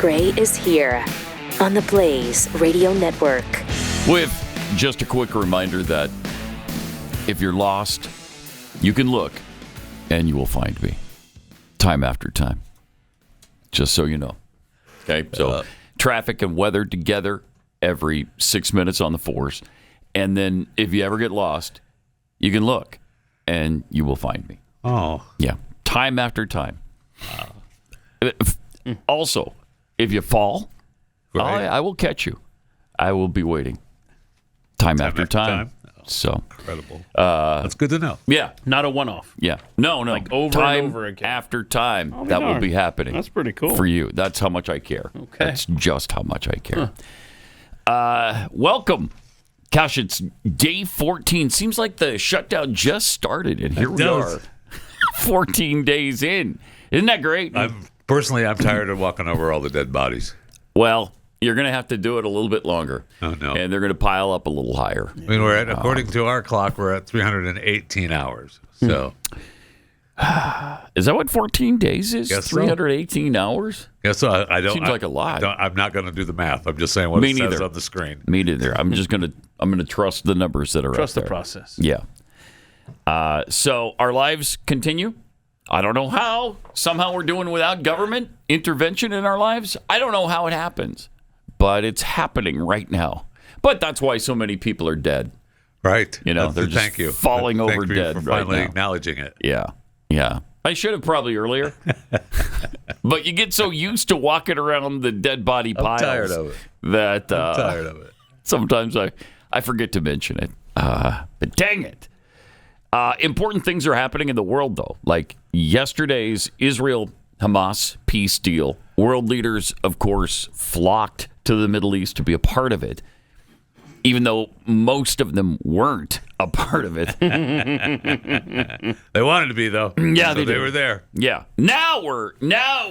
Gray is here on the Blaze Radio Network. With just a quick reminder that if you're lost, you can look and you will find me time after time. Just so you know. Okay, so traffic and weather together every 6 minutes on the force. And then if you ever get lost, you can look and you will find me. Oh. Yeah, time after time. Also, if you fall, Right. I will catch you. I will be waiting. Time after time. Oh, so incredible. That's good to know. yeah, Not a one-off. yeah. No. Like over time and over again. after time. I'll be That will darned. be happening. That's pretty cool. For you. That's how much I care. Okay. That's just how much I care. Welcome. Gosh, it's day 14. Seems like the shutdown just started, and here we does. are. 14 days in. Isn't that great? I'm tired of walking over all the dead bodies. Well, you're going to have to do it a little bit longer. Oh, no. And they're going to pile up a little higher. I mean, according to our clock, we're at 318 hours. So, Is that what 14 days is? Guess so. 318 hours? yeah, so I don't. Seems like a lot. I'm not going to do the math. I'm just saying what Me it says neither. on the screen. Me neither. I'm just going to trust the numbers that are Trust up the there. process. Yeah. So our lives continue. I don't know how. Somehow we're doing without government intervention in our lives. I don't know how it happens, but it's happening right now. But that's why so many people are dead. Right. You know, they're just thank you. falling Thank over you dead for right finally now. acknowledging it. Yeah. Yeah. I should have probably earlier. But you get so used to walking around the dead body piles tired of it. that I'm tired of it. sometimes I forget to mention it. But dang it. Important things are happening in the world, though. Like yesterday's Israel-Hamas peace deal. World leaders, of course, flocked to the Middle East to be a part of it, even though most of them weren't a part of it. They wanted to be, though. Yeah, so they they were there. Yeah. Now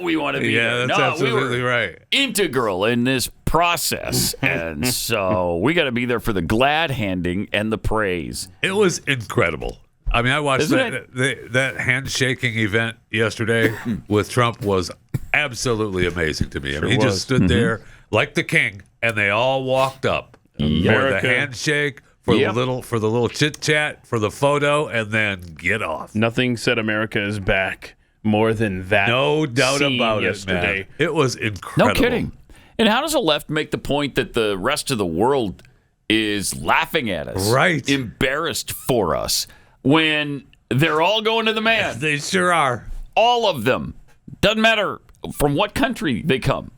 we want to be Yeah, there. that's No, absolutely we were right. integral in this process. And so we got to be there for the glad handing and the praise. It was incredible. I mean, I watched that handshaking event yesterday with Trump was absolutely amazing to me. I mean, he just stood there like the king, and they all walked up for the America. handshake, for the little chit chat, for the photo, and then get off. Nothing said America is back more than that. No doubt scene about yesterday. it, man. It was incredible. No kidding. And how does the left make the point that the rest of the world is laughing at us? Right. Embarrassed for us when they're all going to the man. They sure are. All of them. Doesn't matter from what country they come.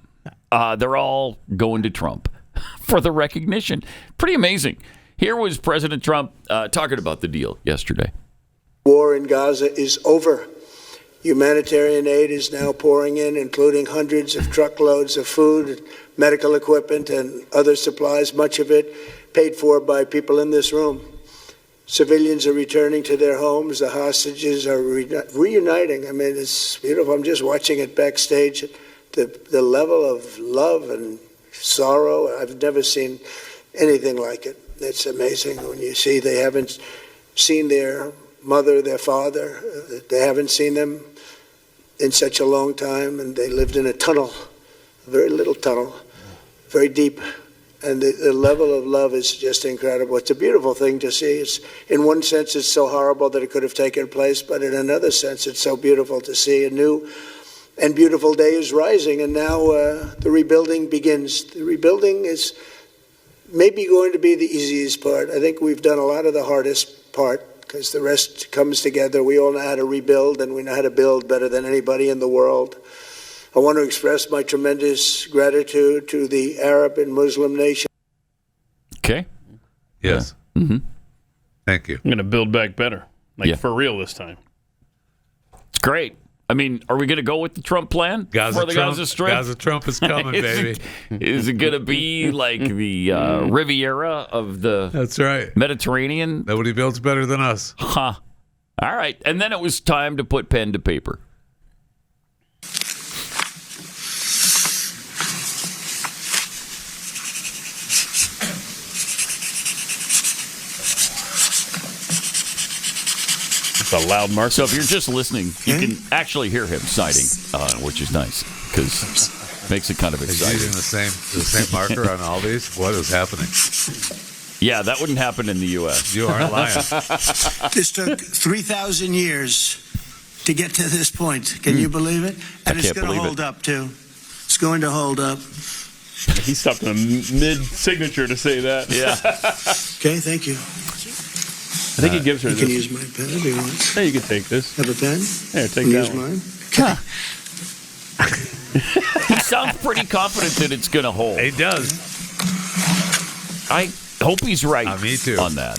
They're all going to Trump for the recognition. Pretty amazing. Here was President Trump talking about the deal yesterday. War in Gaza is over. Humanitarian aid is now pouring in, including hundreds of truckloads of food, medical equipment, and other supplies, much of it paid for by people in this room. Civilians are returning to their homes. The hostages are reuniting. I mean, it's beautiful. I'm just watching it backstage. The level of love and sorrow, I've never seen anything like it. It's amazing when you see they haven't seen their mother, their father. They haven't seen them in such a long time, and they lived in a tunnel, a very little tunnel, very deep. And the level of love is just incredible. It's a beautiful thing to see. It's, in one sense, it's so horrible that it could have taken place, but in another sense, it's so beautiful to see. A new and beautiful day is rising, and now the rebuilding begins. The rebuilding is maybe going to be the easiest part. I think we've done a lot of the hardest part, because the rest comes together. We all know how to rebuild, and we know how to build better than anybody in the world. I want to express my tremendous gratitude to the Arab and Muslim nations. Okay. Yes. Yeah. Mm-hmm. Thank you. I'm going to build back better. For real this time. It's great. I mean, are we going to go with the Trump plan for the Gaza Strip? Gaza Trump is coming, baby. Is it going to be like the Riviera of the That's right. Mediterranean? Nobody builds better than us. Huh. All right. And then it was time to put pen to paper. A loud mark. So if you're just listening, you can actually hear him signing, which is nice because Makes it kind of He's exciting. using the same marker on all these. What is happening? Yeah, that wouldn't happen in the U.S. You aren't lying. This took 3,000 years to get to this point. Can you believe it? And it's can't going to believe hold it. up, too. It's going to hold up. He stopped in a mid-signature to say that. Yeah. Okay, thank you. I think he gives her You can this. use my pen if you want. Hey, you can take this. Have a pen? Here, take And that use one. mine. He sounds pretty confident that it's going to hold. He does. I hope he's right Me too. on that.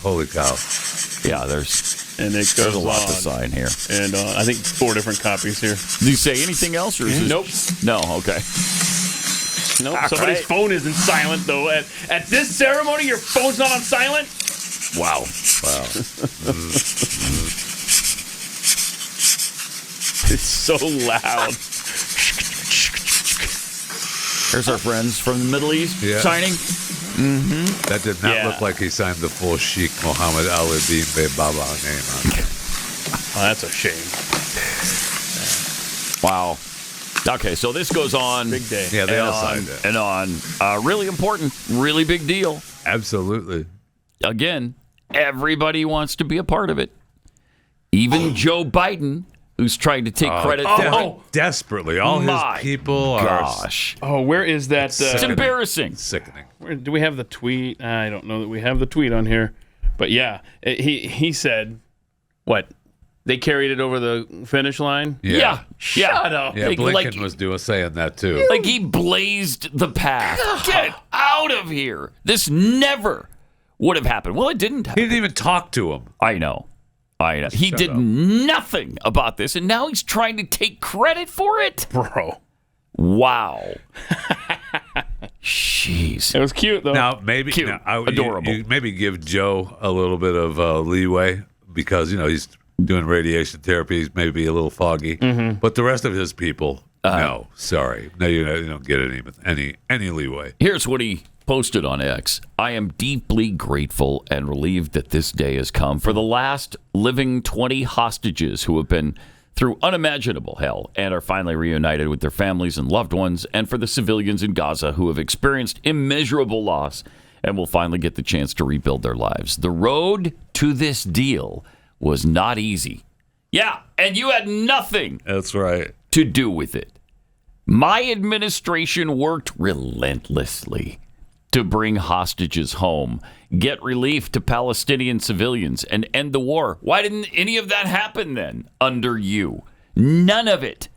Holy cow. Yeah, there's And it a goes lot on. to sign here. And I think 4 different copies here. Did you say anything else? Or is this... Nope. No, okay. Nope. All Somebody's right. phone isn't silent, though. At this ceremony, your phone's not on silent? Wow. Wow. It's so loud. There's our friends from the Middle East Yeah. signing. That did not Yeah. look like he signed the full Sheikh Mohammed Ali bin Baba name on it. Oh, that's a shame. Wow. Okay, so this goes on. Big day. Yeah, they and all on signed it. and on. Really important, really big deal. Absolutely. Again, everybody wants to be a part of it. Even Joe Biden, who's trying to take credit for it. Desperately. All My his people are Gosh. Oh, where is that? It's Sickening. embarrassing. sickening. Do we have the tweet? I don't know that we have the tweet on here. But yeah, he said, what? They carried it over the finish line? Yeah. Shut up. Yeah, Like- Blinken like- was saying that too. Like he blazed the path. Get out of here. This never would have happened. Well, it didn't He happen. didn't even talk to him. I know. He Shut did up. nothing about this, and now he's trying to take credit for it? Bro. Wow. Jeez. It was cute, though. Now maybe Cute. Adorable. You maybe give Joe a little bit of leeway because he's doing radiation therapy. He's maybe a little foggy, but the rest of his people, no, sorry, no, you don't get any leeway. Here's what he posted on X. I am deeply grateful and relieved that this day has come for the last living 20 hostages who have been through unimaginable hell and are finally reunited with their families and loved ones, and for the civilians in Gaza who have experienced immeasurable loss and will finally get the chance to rebuild their lives. The road to this deal was not easy. Yeah, and you had nothing That's right. to do with it. My administration worked relentlessly to bring hostages home, get relief to Palestinian civilians, and end the war. Why didn't any of that happen then under you? None of it.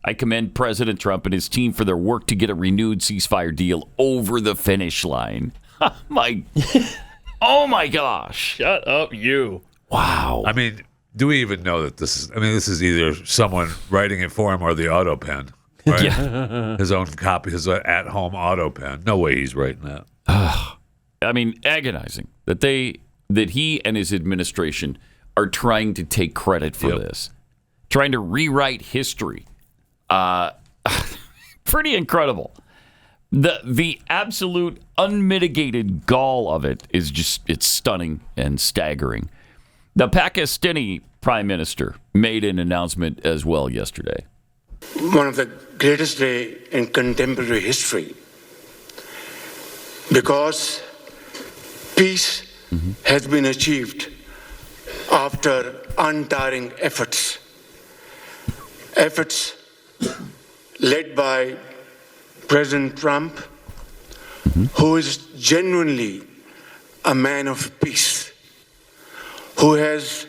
I commend President Trump and his team for their work to get a renewed ceasefire deal over the finish line. Oh my gosh. Shut up, you. Wow. I mean, do we even know that this is? I mean, this is either someone writing it for him or the auto pen. Right? Yeah. His own copy, his at-home auto pen. No way he's writing that. I mean, agonizing that he and his administration are trying to take credit for this, trying to rewrite history. Pretty incredible. The absolute unmitigated gall of it is it's stunning and staggering. The Pakistani prime minister made an announcement as well yesterday. One of the greatest days in contemporary history, because peace has been achieved after untiring efforts led by President Trump, who is genuinely a man of peace, who has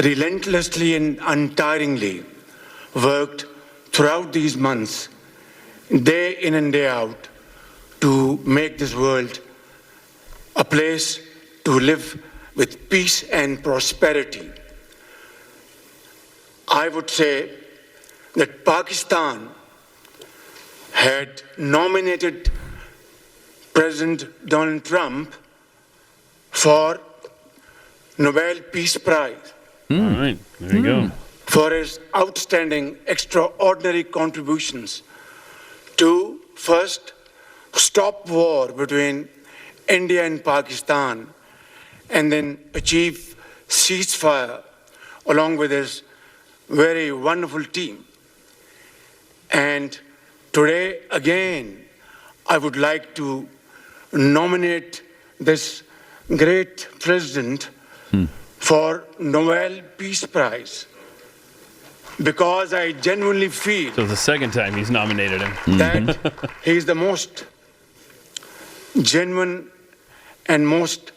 relentlessly and untiringly worked throughout these months, day in and day out, to make this world a place to live with peace and prosperity. I would say that Pakistan had nominated President Donald Trump for Nobel Peace Prize All right, there you go. for his outstanding, extraordinary contributions to first stop war between India and Pakistan, and then achieve ceasefire, along with his very wonderful team. And today, again, I would like to nominate this great president for Nobel Peace Prize, because I genuinely feel So the second time he's nominated him. that he is the most genuine and most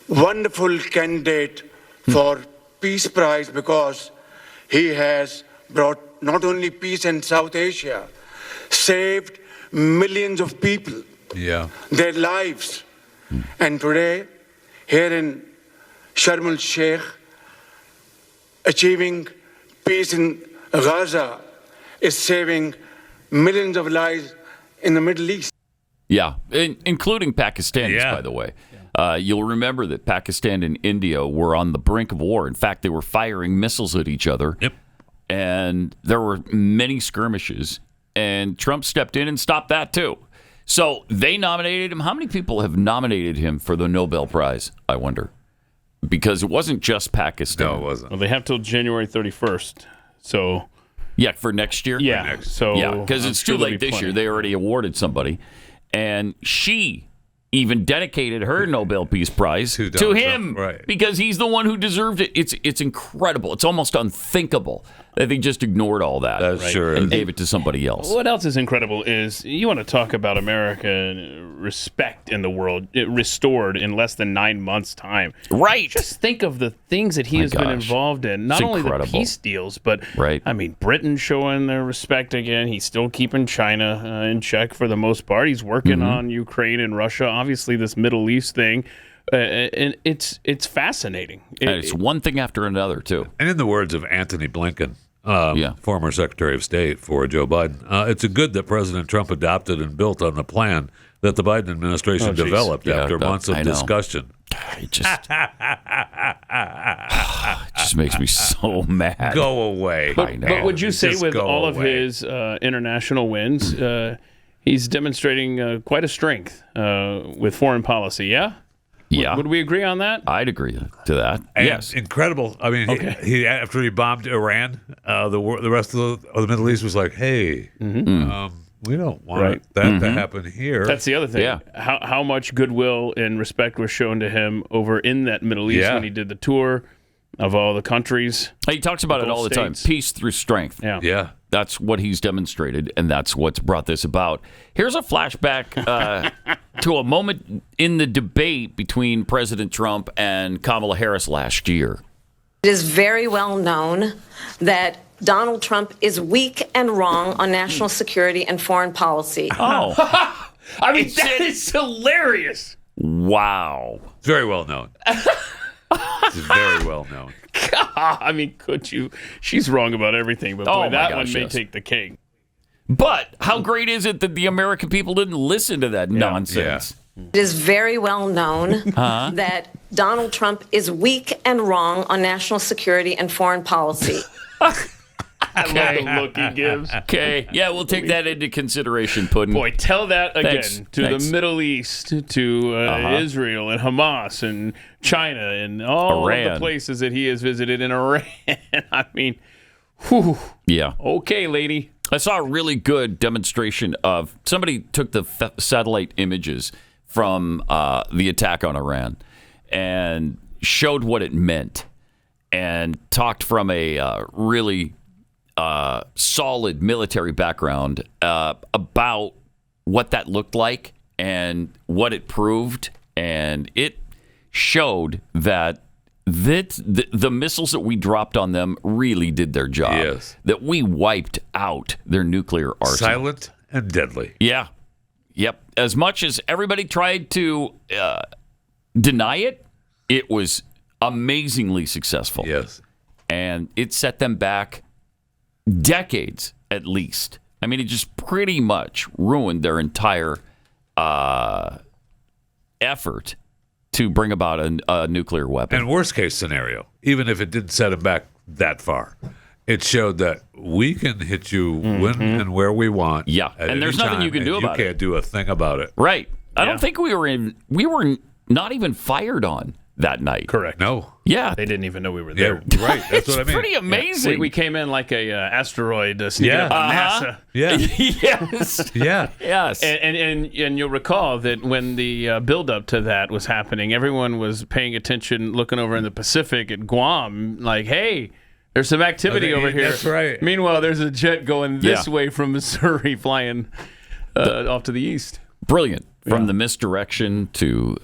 wonderful candidate for Peace Prize, because he has brought not only peace in South Asia, saved millions of people, their lives. And today, here in Sharm el-Sheikh, achieving peace in Gaza is saving millions of lives in the Middle East. Yeah, including Pakistanis, by the way. You'll remember that Pakistan and India were on the brink of war. In fact, they were firing missiles at each other. Yep. And there were many skirmishes. And Trump stepped in and stopped that, too. So they nominated him. How many people have nominated him for the Nobel Prize, I wonder? Because it wasn't just Pakistan. No, it wasn't. Well, they have till January 31st. So, yeah, for next year? Yeah. So yeah, because it's too late this year. They already awarded somebody. And she even dedicated her Nobel Peace Prize to him, right? Because he's the one who deserved it. It's incredible. It's almost unthinkable that they just ignored all that and gave it to somebody else. What else is incredible is you want to talk about American respect in the world restored in less than 9 months' time. Right. Just think of the things that he has been involved in. Not only the peace deals, but I mean, Britain showing their respect again. He's still keeping China in check for the most part. He's working on Ukraine and Russia. Obviously, this Middle East thing. And it's fascinating. And it's one thing after another, too. And in the words of Anthony Blinken, former Secretary of State for Joe Biden, it's a good that President Trump adopted and built on the plan that the Biden administration developed after months of discussion. It just makes me so mad. Go away. But would you say with all of his international wins, he's demonstrating quite a strength with foreign policy, yeah? Yeah. Would we agree on that? I'd agree to that. And yes. Incredible. I mean, he after he bombed Iran, the rest of the Middle East was like, hey, we don't want that to happen here. That's the other thing. Yeah. How much goodwill and respect was shown to him over in that Middle East when he did the tour of all the countries. He talks about it all the time. Peace through strength. Yeah. That's what he's demonstrated, and that's what's brought this about. Here's a flashback to a moment in the debate between President Trump and Kamala Harris last year. It is very well known that Donald Trump is weak and wrong on national security and foreign policy. Oh. I mean, that is hilarious. Wow. It's very well known. It's very well known. I mean, could you? She's wrong about everything, but boy, that one may take the cake. But how great is it that the American people didn't listen to that nonsense? Yeah. It is very well known that Donald Trump is weak and wrong on national security and foreign policy. I love the look he gives. Okay. Yeah, we'll take that into consideration, Puddin'. Boy, tell that again to the Middle East, to Israel and Hamas and China and all of the places that he has visited in Iran. I mean, whew. Yeah. Okay, lady. I saw a really good demonstration of somebody took the satellite images from the attack on Iran and showed what it meant and talked from a really solid military background about what that looked like and what it proved. And it showed that the missiles that we dropped on them really did their job. Yes. That we wiped out their nuclear arsenal. Silent and deadly. Yeah. Yep. As much as everybody tried to deny it, it was amazingly successful. Yes. And it set them back decades at least. I mean, it just pretty much ruined their entire effort to bring about a nuclear weapon. And worst case scenario, even if it didn't set them back that far, it showed that we can hit you when and where we want. Yeah, and there's nothing you can do about it. You can't do a thing about it. Right. I don't think we were not even fired on that night. Correct. No. Yeah. They didn't even know we were there. Yeah, right. That's what I mean. Pretty amazing. We came in like a asteroid sneaking up on NASA. Yeah. Yes. Yeah. Yes. And you'll recall that when the build-up to that was happening, everyone was paying attention, looking over in the Pacific at Guam, like, hey, there's some activity over here. That's right. Meanwhile, there's a jet going this way from Missouri flying off to the east. Brilliant. From the misdirection to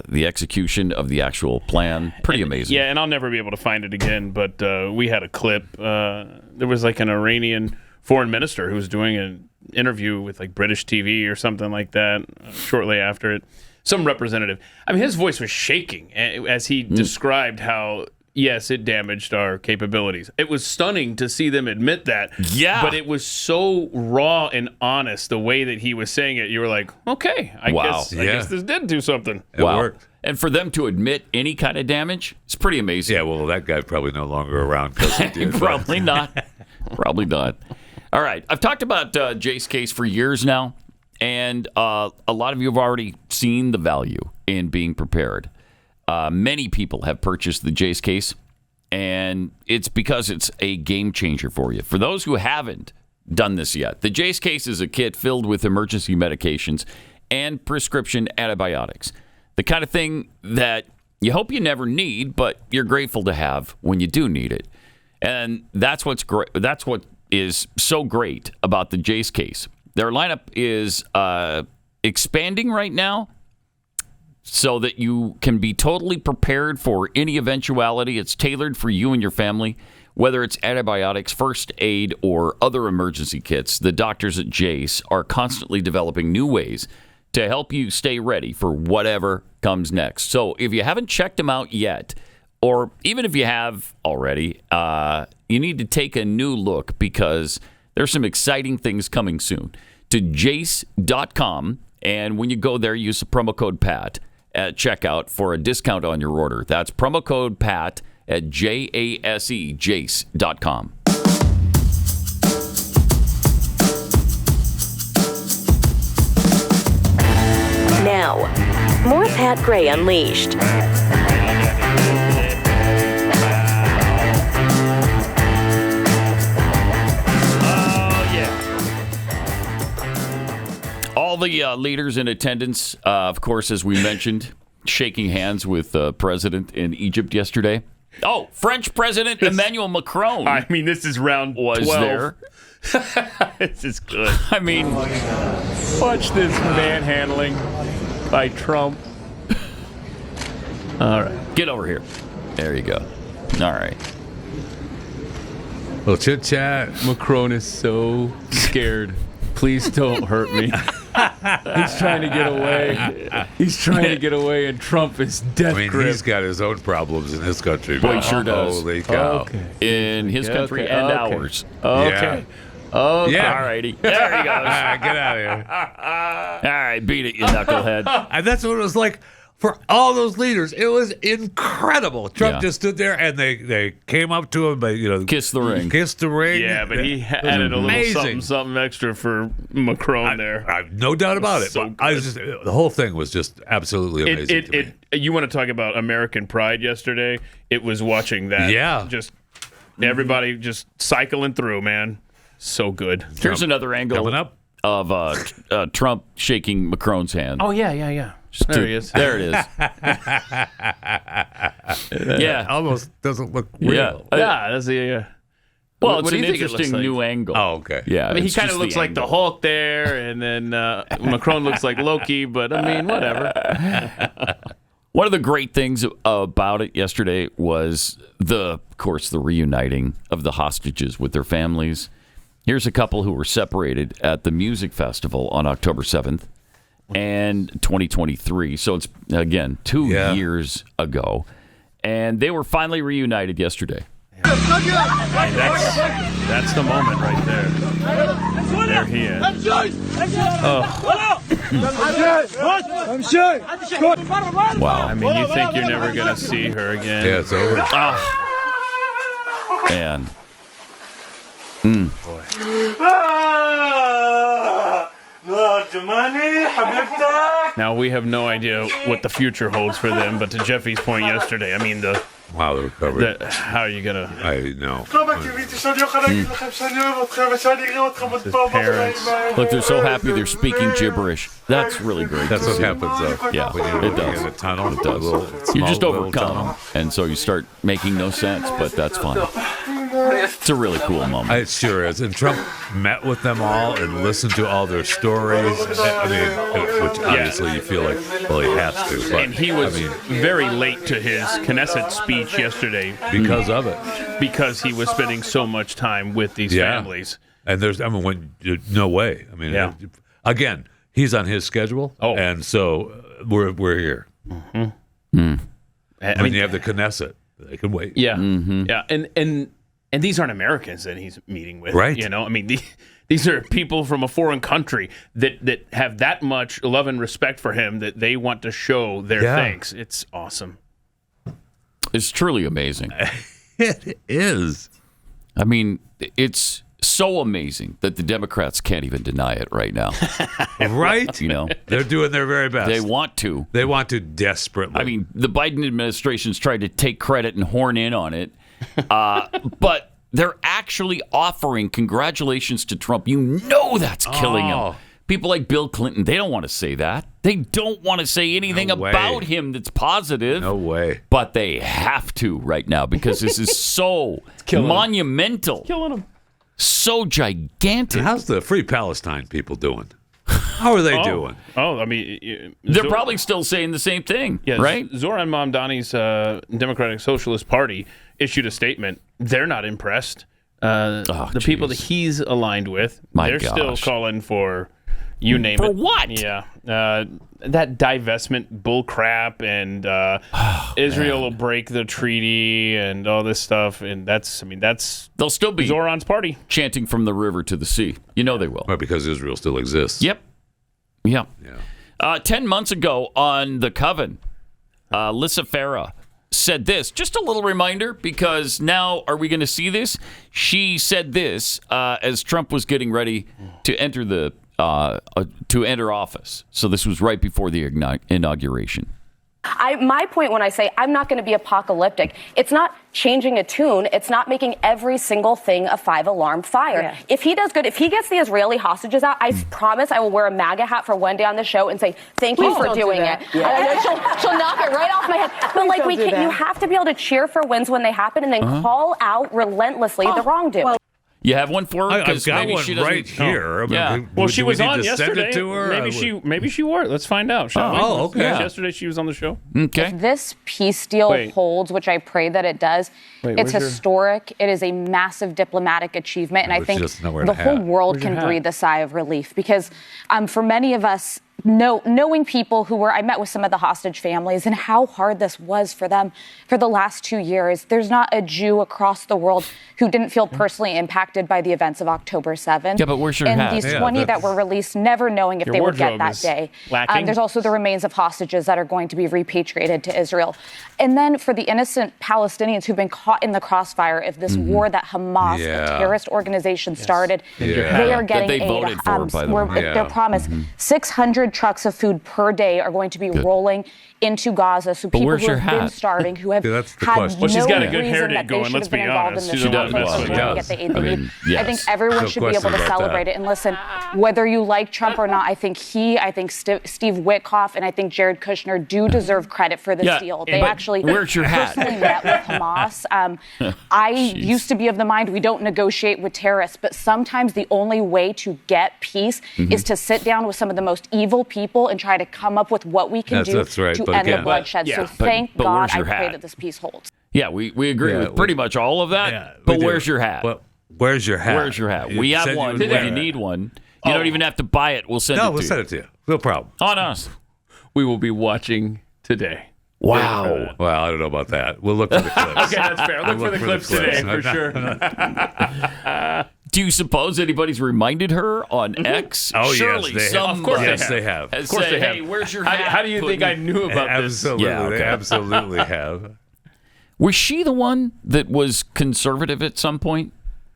the execution of the actual plan. Pretty amazing. Yeah, and I'll never be able to find it again, but we had a clip. There was like an Iranian foreign minister who was doing an interview with like British TV or something like that shortly after it. Some representative. I mean, his voice was shaking as he described how, yes, it damaged our capabilities. It was stunning to see them admit that. Yeah. But it was so raw and honest, the way that he was saying it. You were like, okay, I guess this did do something. It worked. And for them to admit any kind of damage, it's pretty amazing. Yeah, well, that guy's probably no longer around because he did. Probably not. Probably not. All right. I've talked about Jace case for years now, and a lot of you have already seen the value in being prepared. Many people have purchased the Jace case, and it's because it's a game changer for you. For those who haven't done this yet, the Jace case is a kit filled with emergency medications and prescription antibiotics. The kind of thing that you hope you never need, but you're grateful to have when you do need it. And that's what's great. That's what is so great about the Jace case. Their lineup is expanding right now, so that you can be totally prepared for any eventuality. It's tailored for you and your family, whether it's antibiotics, first aid, or other emergency kits. The doctors at Jace are constantly developing new ways to help you stay ready for whatever comes next. So if you haven't checked them out yet, or even if you have already, you need to take a new look because there's some exciting things coming soon. To jace.com, and when you go there, use the promo code PAT at checkout for a discount on your order. That's promo code PAT at jace.com. Now, more Pat Gray Unleashed. All the leaders in attendance, of course, as we mentioned, shaking hands with the president in Egypt yesterday. Oh, French President Emmanuel Macron. I mean, this is round was 12. there. This is good. I mean, watch this manhandling by Trump. All right. Get over here. There you go. All right. Little chit chat. Macron is so scared. Please don't hurt me. He's trying to get away. He's trying to get away, and Trump is death grip. He's got his own problems in his country. Boy, he sure does. Holy cow. Okay. In his country and ours. Okay. Yeah. Okay. Yeah. All righty. There he goes. Get out of here. All right, beat it, you knucklehead. And that's what it was like for all those leaders. It was incredible. Trump just stood there, and they came up to him, but kiss the ring. Kiss the ring. Yeah, but he added a little something extra for Macron there. I've no doubt about it. So but I was just, the whole thing was just absolutely amazing to me. You want to talk about American pride yesterday? It was watching that. Yeah. Just everybody just cycling through, man. So good. Here's another angle coming up of Trump shaking Macron's hand. Oh, yeah. There he is. There it is. Yeah. Almost doesn't look real. Yeah, that's the... Well, what it's do an you think it interesting looks like? new angle. Oh, okay. Yeah, I mean, he it's kind of just looks like the Hulk there, and then Macron looks like Loki, but I mean, whatever. One of the great things about it yesterday was, of course, the reuniting of the hostages with their families. Here's a couple who were separated at the music festival on October 7th and 2023. So it's, again, 2 years ago. And they wwere finally reunited yesterday. That's the moment right there. There he is. Wow. I mean, you think you're never going to see her again. Yeah, it's over. Man. Boy. Now, we have no idea what the future holds for them, but to Jeffy's point yesterday, I mean, the recovery. How are you going to... I know. Look, they're so happy they're speaking gibberish. That's really great. That's what happens, though. Yeah, it does. In a tunnel, it does. You just overcome them, and so you start making no sense, but that's fine. It's a really cool moment. It sure is. And Trump met with them all and listened to all their stories. I mean, which obviously you feel like, well, he has to. But, and he was very late to his Knesset speech yesterday. Because of it. Because he was spending so much time with these families. And there's, no way. I mean, again, he's on his schedule. Oh. And so we're here. Mm-hmm. When you have the Knesset, they can wait. Yeah. Mm-hmm. Yeah. And these aren't Americans that he's meeting with, right? You know, I mean, these are people from a foreign country that have that much love and respect for him that they want to show their thanks. It's awesome. It's truly amazing. It is. I mean, it's so amazing that the Democrats can't even deny it right now. Right? You know, they're doing their very best. They want to. They want to desperately. I mean, the Biden administration's tried to take credit and horn in on it. But they're actually offering congratulations to Trump. You know that's killing him. People like Bill Clinton, they don't want to say that. They don't want to say anything about him that's positive. No way. But they have to right now because this is so monumental. It's killing him. So gigantic. And how's the Free Palestine people doing? How are they doing? Oh, I mean... They're probably still saying the same thing, right? Zoran Mamdani's Democratic Socialist Party issued a statement. They're not impressed. The people that he's aligned with, they're still calling for... You name it. For what? Yeah. That divestment bull crap and Israel will break the treaty and all this stuff. And that's they'll still be Zoran's party. Chanting from the river to the sea. You know they will. Right, because Israel still exists. Yep. 10 months ago on The Coven, Alyssa Farah said this. Just a little reminder, because now are we going to see this? She said this as Trump was getting ready to enter enter office. So this was right before the inauguration. My point when I say I'm not going to be apocalyptic, it's not changing a tune. It's not making every single thing a 5-alarm fire. Yeah. If he does good, if he gets the Israeli hostages out, I promise I will wear a MAGA hat for one day on the show and say, thank you for doing it. Yeah. She'll knock it right off my head. But like you have to be able to cheer for wins when they happen and then call out relentlessly the wrongdoing. Well, you have one for her? I've got one right here. Well, she was on yesterday. Send it to her? Maybe she wore it. Let's find out. Oh, okay. Yesterday she was on the show. Okay. If this peace deal holds, which I pray that it does, it's historic. It is a massive diplomatic achievement, and I think the whole world can breathe a sigh of relief because for many of us, knowing people I met with some of the hostage families and how hard this was for them for the last 2 years. There's not a Jew across the world who didn't feel personally impacted by the events of October 7th. Yeah, but where's your hat? And these 20 that were released, never knowing if they would get that day. There's also the remains of hostages that are going to be repatriated to Israel. And then for the innocent Palestinians who've been caught in the crossfire of this war that Hamas, a terrorist organization, started, they are getting aid. Voted for, by the way. They're promised 600 trucks of food per day are going to be rolling into Gaza. So people who have been starving, who have had no she's got a good reason hairnet that they going, should let's have been be involved honest. in this She does. get the aid they need. Yes. I think everyone should be able to celebrate it. And listen, whether you like Trump or not, I think Steve Witkoff and I think Jared Kushner do deserve credit for this deal. They actually personally met with Hamas. I used to be of the mind we don't negotiate with terrorists, but sometimes the only way to get peace is to sit down with some of the most evil people and try to come up with what we can do to end the bloodshed. So thank God I pray that this peace holds. Yeah, we agree with pretty much all of that. But where's your hat? Well, where's your hat? Where's your hat? We have one. If you need one, you don't even have to buy it. We'll send it to you. No, we'll send it to you. No problem. On us. We will be watching today. Wow. Well, I don't know about that. We'll look for the clips. Okay, that's fair. Look for the clips today, for sure. Do you suppose anybody's reminded her on X? Oh, surely yes, they have. Of course they have. Of course they have. Hey, where's your hat? How do you think I knew about this? Absolutely. They absolutely have. Was she the one that was conservative at some point?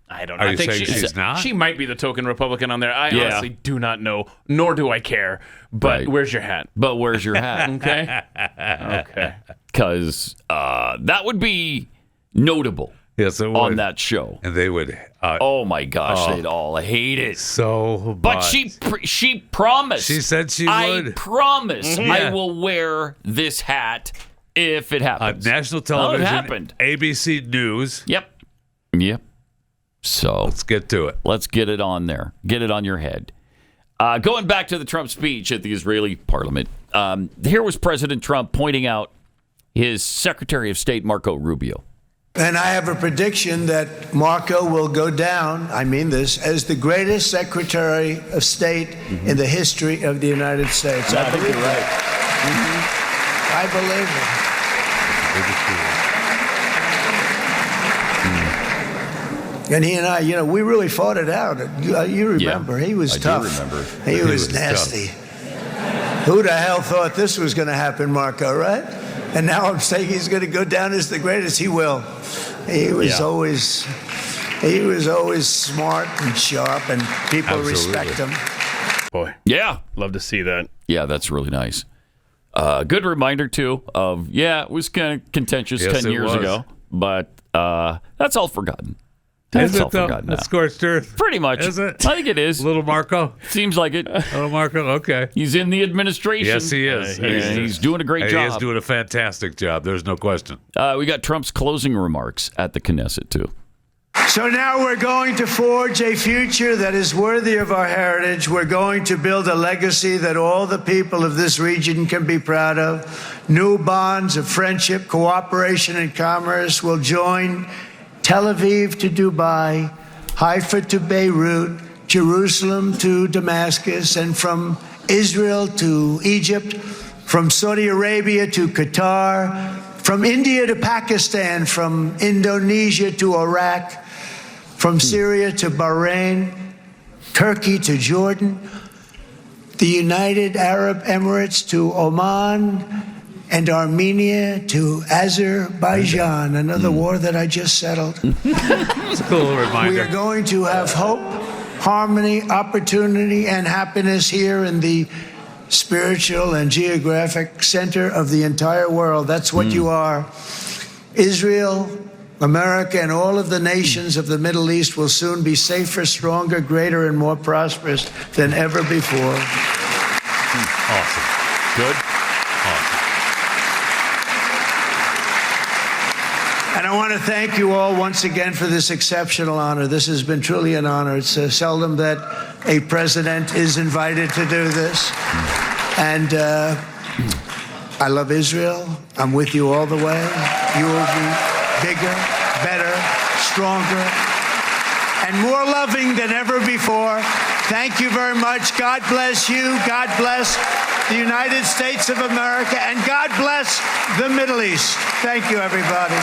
I don't know. Are I you think saying she's not? She might be the token Republican on there. I honestly do not know, nor do I care. But where's your hat? But where's your hat? Okay. Okay. Because that would be notable. Yes, it would. On that show. And they would. Oh my gosh, they'd all hate it So much. But she promised. She said she would. I promise I will wear this hat if it happens. National television. It happened. ABC News. Yep. So let's get to it. Let's get it on there. Get it on your head. Going back to the Trump speech at the Israeli parliament, here was President Trump pointing out his Secretary of State, Marco Rubio. And I have a prediction that Marco will go down, I mean this, as the greatest Secretary of State in the history of the United States. I believe you're right. I believe it. And he and I, we really fought it out. You remember, he was tough. I do remember. He was nasty. Who the hell thought this was going to happen, Marco, right? And now I'm saying he's going to go down as the greatest. He will. He was always smart and sharp, and people respect him. Boy, love to see that. Yeah, that's really nice. Good reminder too of it was kind of contentious 10 years ago, but that's all forgotten. Is it though? That's scorched earth. Pretty much. Is it? I think it is. Little Marco? Seems like it. Little Marco? Okay. He's in the administration. Yes, he is. He's doing a great job. He is doing a fantastic job. There's no question. We got Trump's closing remarks at the Knesset, too. So now we're going to forge a future that is worthy of our heritage. We're going to build a legacy that all the people of this region can be proud of. New bonds of friendship, cooperation, and commerce will join Tel Aviv to Dubai, Haifa to Beirut, Jerusalem to Damascus, and from Israel to Egypt, from Saudi Arabia to Qatar, from India to Pakistan, from Indonesia to Iraq, from Syria to Bahrain, Turkey to Jordan, the United Arab Emirates to Oman, and Armenia to Azerbaijan, another war that I just settled. It's a cool reminder. We are going to have hope, harmony, opportunity, and happiness here in the spiritual and geographic center of the entire world. That's what you are. Israel, America, and all of the nations of the Middle East will soon be safer, stronger, greater, and more prosperous than ever before. Awesome. Good. And I want to thank you all once again for this exceptional honor. This has been truly an honor. It's seldom that a president is invited to do this. And I love Israel. I'm with you all the way. You will be bigger, better, stronger, and more loving than ever before. Thank you very much. God bless you. God bless the United States of America. And God bless the Middle East. Thank you, everybody.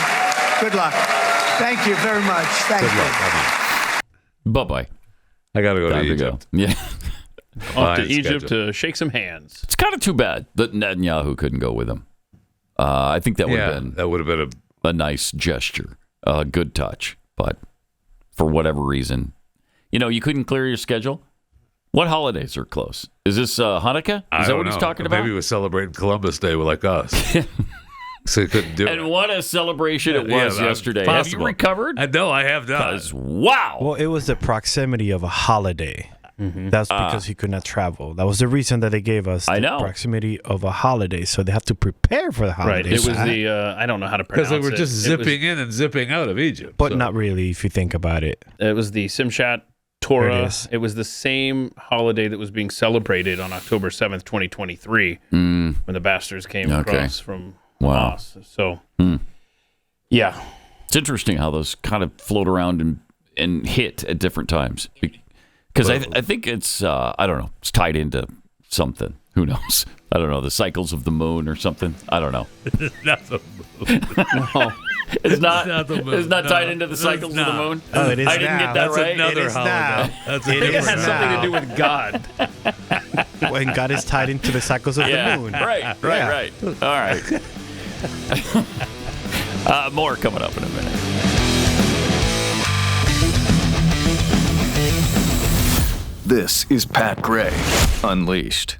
Good luck. Thank you very much. Thank you. Bye-bye. I got to go to Egypt. Yeah. Off to Egypt to shake some hands. It's kind of too bad that Netanyahu couldn't go with him. I think that would have been a nice gesture, a good touch. But for whatever reason, you couldn't clear your schedule. What holidays are close? Is this Hanukkah? Is that what he's talking about? Maybe he was celebrating Columbus Day like us. So he couldn't do it. And what a celebration it was yesterday. Have you recovered? No, I have not. Wow. Well, it was the proximity of a holiday. Mm-hmm. That's because he could not travel. That was the reason that they gave us the proximity of a holiday. So they have to prepare for the holiday. Right. It was the, I don't know how to pronounce it. Because they were just zipping in and zipping out of Egypt. But not really, if you think about it. It was the Simchat Torah. It was the same holiday that was being celebrated on October 7th, 2023, when the bastards came across from Hamas. So, yeah. It's interesting how those kind of float around and hit at different times. Because I think it's, I don't know, it's tied into something. Who knows? I don't know, the cycles of the moon or something. I don't know. It's not the moon. No. It's not the moon. It's not tied into the cycles of the moon. Oh, it is I didn't get that That's right. Another holiday. That's it has something to do with God. When God is tied into the cycles of the moon. Right. All right. More coming up in a minute. This is Pat Gray Unleashed.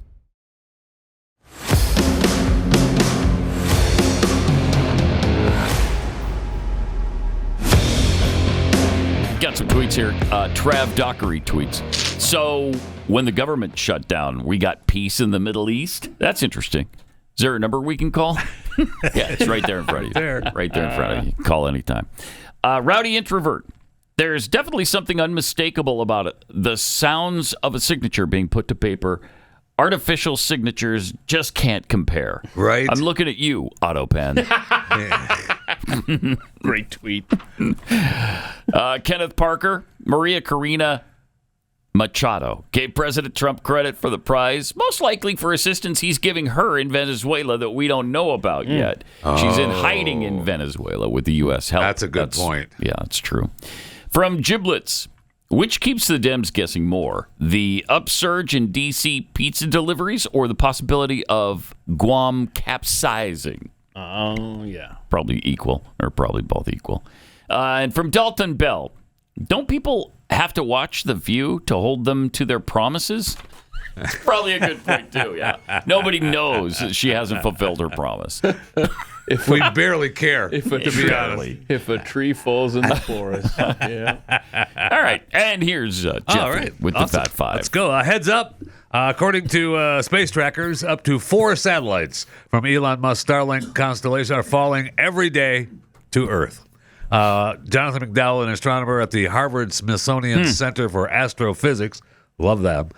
Got some tweets here. Trav Dockery tweets. So, when the government shut down, we got peace in the Middle East? That's interesting. Is there a number we can call? Yeah, it's right there in front of you. Right there in front of you. Call anytime. Rowdy Introvert. There's definitely something unmistakable about it. The sounds of a signature being put to paper. Artificial signatures just can't compare. Right. I'm looking at you, Autopan. Great tweet. Kenneth Parker, Maria Corina Machado gave President Trump credit for the prize, most likely for assistance he's giving her in Venezuela that we don't know about yet. She's in hiding in Venezuela with the U.S. help. That's a good point. Yeah, that's true. From Giblets, which keeps the Dems guessing more? The upsurge in D.C. pizza deliveries or the possibility of Guam capsizing? Oh, yeah. Probably equal, or probably both equal. And from Dalton Bell, don't people have to watch The View to hold them to their promises? Probably a good point, too, yeah. Nobody knows that she hasn't fulfilled her promise. If we barely care, if a tree falls in the forest. Yeah. All right, and here's Jeffy with the Fat Five. Let's go. Heads up. According to space trackers, up to 4 satellites from Elon Musk's Starlink constellation are falling every day to Earth. Jonathan McDowell, an astronomer at the Harvard-Smithsonian Center for Astrophysics, love them,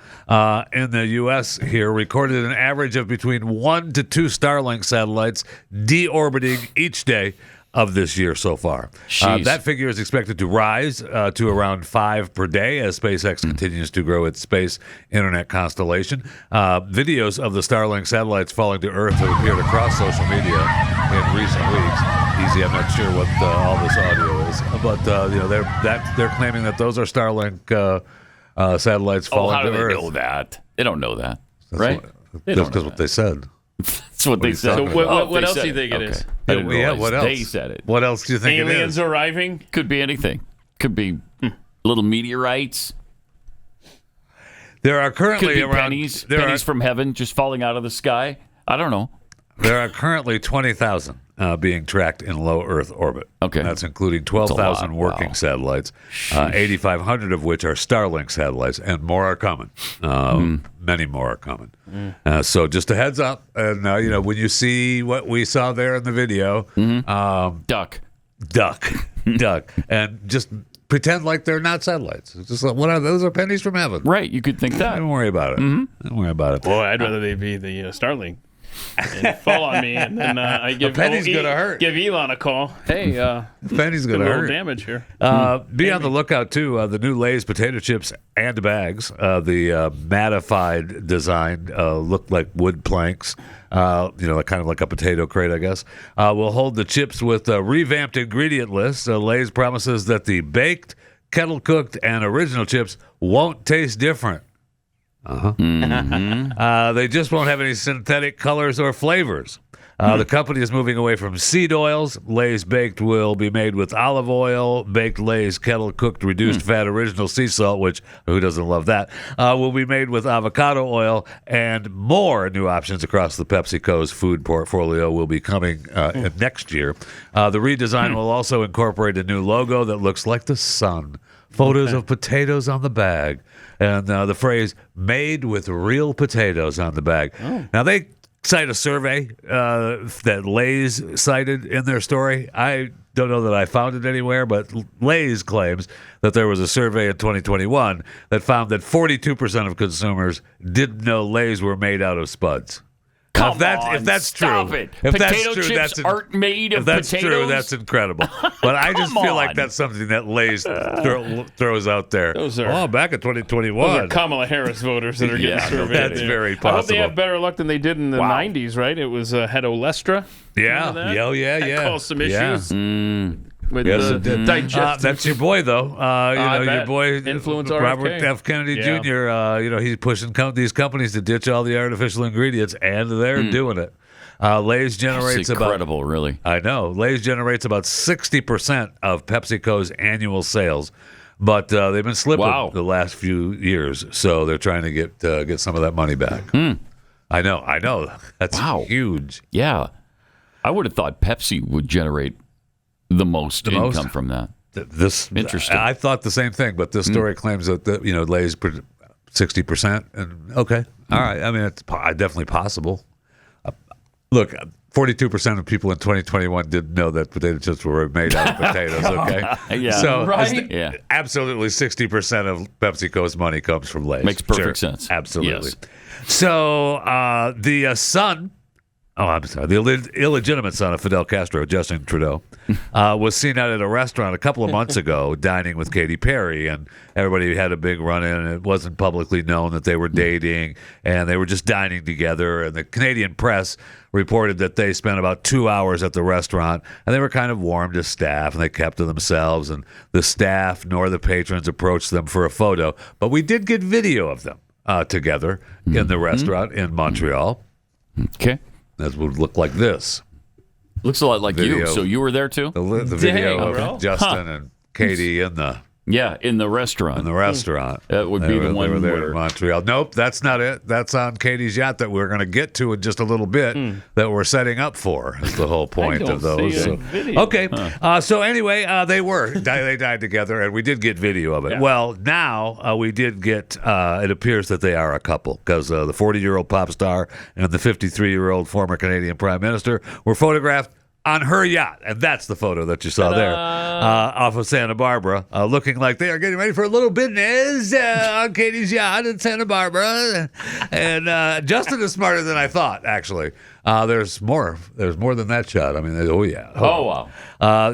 in the U.S. here, recorded an average of between 1 to 2 Starlink satellites deorbiting each day of this year so far. That figure is expected to rise to around 5 per day as SpaceX continues to grow its space internet constellation. Videos of the Starlink satellites falling to Earth have appeared across social media in recent weeks. Easy, I'm not sure what all this audio is, but they're claiming that those are Starlink satellites falling to Earth. How do they know that? They don't know that, right? That's because what they said. That's what they said. So what else do you think it is? What else? They said it. What else do you think Aliens it is? arriving? Could be anything. Could be little meteorites. There are currently Could be around pennies from heaven just falling out of the sky. I don't know. There are currently 20,000 being tracked in low Earth orbit. Okay. That's including 12,000 working satellites, 8,500 of which are Starlink satellites, and more are coming. Many more are coming. So just a heads up. And, when you see what we saw there in the video, duck. And just pretend like they're not satellites. It's just like, what are those? Are pennies from heaven. Right. You could think that. Don't worry about it. Don't worry about it. Boy, I'd rather they be the Starlink. And fall on me, and then I give penny's gonna hurt. Give Elon a call. Hey, penny's gonna hurt. Damage here. Be on the lookout too. The new Lay's potato chips and bags. The mattified design look like wood planks. Kind of like a potato crate, I guess. Will hold the chips with a revamped ingredient list. Lay's promises that the baked, kettle cooked, and original chips won't taste different. They just won't have any synthetic colors or flavors. The company is moving away from seed oils. Lay's baked will be made with olive oil. Baked Lay's kettle cooked reduced fat original sea salt, which who doesn't love that, will be made with avocado oil, and more new options across the PepsiCo's food portfolio will be coming next year. The redesign will also incorporate a new logo that looks like the sun. Photos of potatoes on the bag, and the phrase "made with real potatoes" on the bag. Now, they cite a survey that Lay's cited in their story. I don't know that I found it anywhere, but Lay's claims that there was a survey in 2021 that found that 42% of consumers didn't know Lay's were made out of spuds. If that's true, it. If Potato that's true, chips aren't made of if that's potatoes. true, that's incredible. But I just feel like that's something that Lay's throws out there. Back in 2021. Those are Kamala Harris voters that are getting surveyed. That's very possible. I hope they have better luck than they did in the 90s, right? It was had Olestra. Yeah. That caused some issues. With digestive. That's your boy, though. Your boy, Influence Robert F. Kennedy Jr. He's pushing these companies to ditch all the artificial ingredients, and they're doing it. Lay's generates incredible, really. I know. Lay's generates about 60% of PepsiCo's annual sales. But they've been slipping the last few years, so they're trying to get some of that money back. I know. That's huge. Yeah. I would have thought Pepsi would generate the most income from that. Interesting. I thought the same thing, but this story claims that Lay's 60%. And okay, all right. I mean, it's definitely possible. Look, 42% of people in 2021 didn't know that potato chips were made out of potatoes. Okay, yeah. So right? Absolutely, 60% of PepsiCo's money comes from Lay's. Makes perfect sense. Absolutely. Yes. So the son. Oh, I'm sorry. The illegitimate son of Fidel Castro, Justin Trudeau, was seen out at a restaurant a couple of months ago dining with Katy Perry, and everybody had a big run-in, and it wasn't publicly known that they were dating, and they were just dining together, and the Canadian press reported that they spent about 2 hours at the restaurant, and they were kind of warm to staff, and they kept to themselves, and the staff nor the patrons approached them for a photo, but we did get video of them together in the restaurant in Montreal. Okay. That would look like this. Looks a lot like you. So you were there too? The video of Justin and Katy in the restaurant. In the restaurant. That would be the one they were there where... in Montreal. Nope, that's not it. That's on Katy's yacht that we're going to get to in just a little bit that we're setting up for. Is the whole point of those. Okay. So anyway, they died together, and we did get video of it. Yeah. Well, now we did get. It appears that they are a couple because the 40-year-old pop star and the 53-year-old former Canadian Prime Minister were photographed on her yacht, and that's the photo that you saw there off of Santa Barbara, looking like they are getting ready for a little business on Katy's yacht in Santa Barbara. And Justin is smarter than I thought, actually. There's more than that shot. I mean, wow.